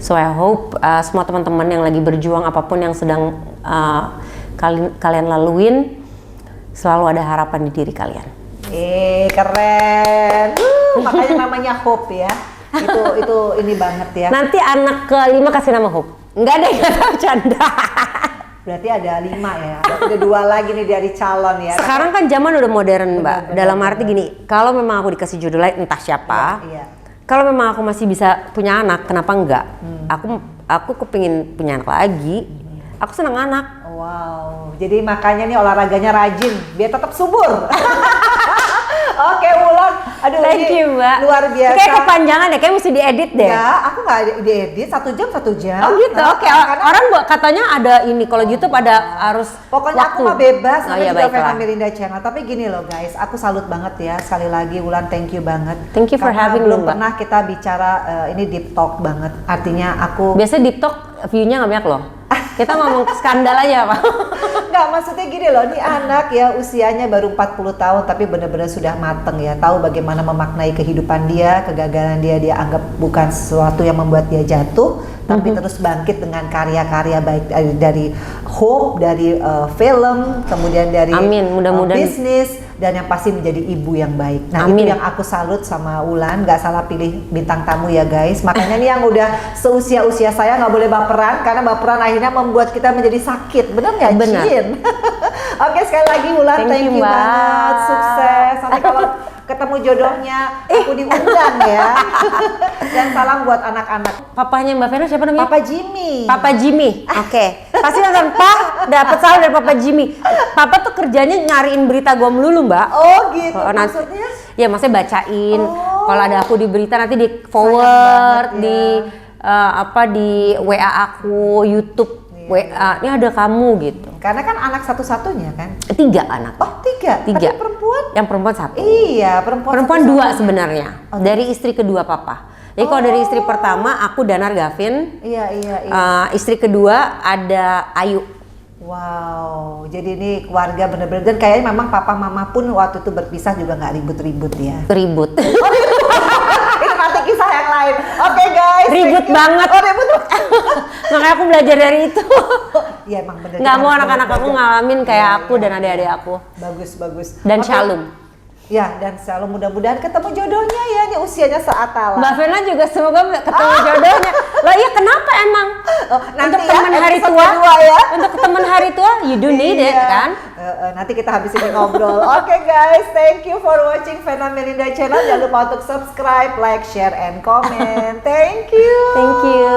So I hope semua teman-teman yang lagi berjuang apapun yang sedang kalian laluin, selalu ada harapan di diri kalian. Keren. Makanya namanya Hope ya. Itu ini banget ya. Nanti anak ke-5 kasih nama Hope. Enggak deh, enggak tahu, canda. Berarti ada 5 ya. Ada 2 lagi nih dari calon ya. Sekarang kan zaman udah modern, Mbak. Dalam arti gini, kalau memang aku dikasih judul lain entah siapa. Kalau memang aku masih bisa punya anak, kenapa enggak? Aku kepingin punya anak lagi. Aku senang anak. Wow, jadi makanya nih olahraganya rajin biar tetap subur. Oke, Wulan. Aduh, thank you, Mbak. Luar biasa. Kayak kepanjangan deh, kayak mesti diedit deh. Ya, aku nggak diedit, 1 jam 1 jam. Oh gitu, oke. Orang katanya ada ini, kalau YouTube ada harus pokoknya waktu. Aku mah bebas, iya, juga Vena Melinda Channel. Tapi gini loh guys, aku salut banget ya. Sekali lagi Wulan, thank you banget. Thank you for having me, belum Mbak. pernah kita bicara ini deep talk banget. Artinya aku biasanya deep talk view-nya nggak banyak loh. Kita ngomong skandal aja, Pak. Nggak, maksudnya gini loh, ini anak ya usianya baru 40 tahun tapi benar-benar sudah mateng ya, tahu bagaimana memaknai kehidupan dia, kegagalan dia anggap bukan sesuatu yang membuat dia jatuh, tapi terus bangkit dengan karya-karya baik dari Hope, dari film, kemudian dari Amin, mudah-mudahan. bisnis, dan yang pasti menjadi ibu yang baik. Nah, Amin. itu yang aku salut sama Wulan, nggak salah pilih bintang tamu ya guys. Makanya nih yang udah seusia-usia saya nggak boleh baperan, karena baperan akhirnya membuat kita menjadi sakit. Bener nggak, Bener. Cin? Oke, sekali lagi Wulan, Thank you, thank you Mbak. banget, sukses. Sampai kalau ketemu jodohnya, aku diundang ya. Dan salam buat anak-anak. Papanya Mbak Vena siapa namanya? Papa Jimmy. Papa Jimmy. Oke. Pasti nonton Pak dapat salam dari Papa Jimmy. Papa tuh kerjanya nyariin berita gua melulu, Mbak. Oh gitu, Oh, nanti- maksudnya? Ya maksudnya bacain. Oh. Kalau ada aku di berita nanti di Sayang forward banget ya. di di WA aku, YouTube Iya. WA. Ini ada kamu gitu. Karena kan anak satu-satunya kan? 3 anak. Oh, tiga? Tiga. Tapi perempuan? Yang perempuan 1. Iya, perempuan Perempuan satu-satunya. 2 sebenarnya. Dari istri kedua papa. Jadi kalau dari istri pertama aku Danar Gavin. Iya, iya, iya. Istri kedua ada Ayu. Wow, jadi ini keluarga bener-bener, dan kayaknya memang papa mama pun waktu itu berpisah juga nggak ribut-ribut ya. Ribut. Itu nanti kisah yang lain. Oke guys. Ribut thank you. banget. Oh ribut. Makanya aku belajar dari itu. Iya emang bener. Nggak kita mau harus anak-anak aku belajar. ngalamin kayak Iya, aku iya, dan iya. adik-adik aku. Bagus, bagus. Dan Oke. Shalom. Ya, dan selalu mudah-mudahan ketemu jodohnya ya, ini usianya seatala. Mbak Vena juga semoga ketemu jodohnya. Lah iya kenapa emang? Oh, nanti Untuk ya, teman hari episode tua, kedua ya. untuk teman hari tua, you do need it Iya. kan? Nanti kita habis ini ngobrol. Oke guys, thank you for watching Vena Melinda Channel. Jangan lupa untuk subscribe, like, share, and comment. Thank you. Thank you.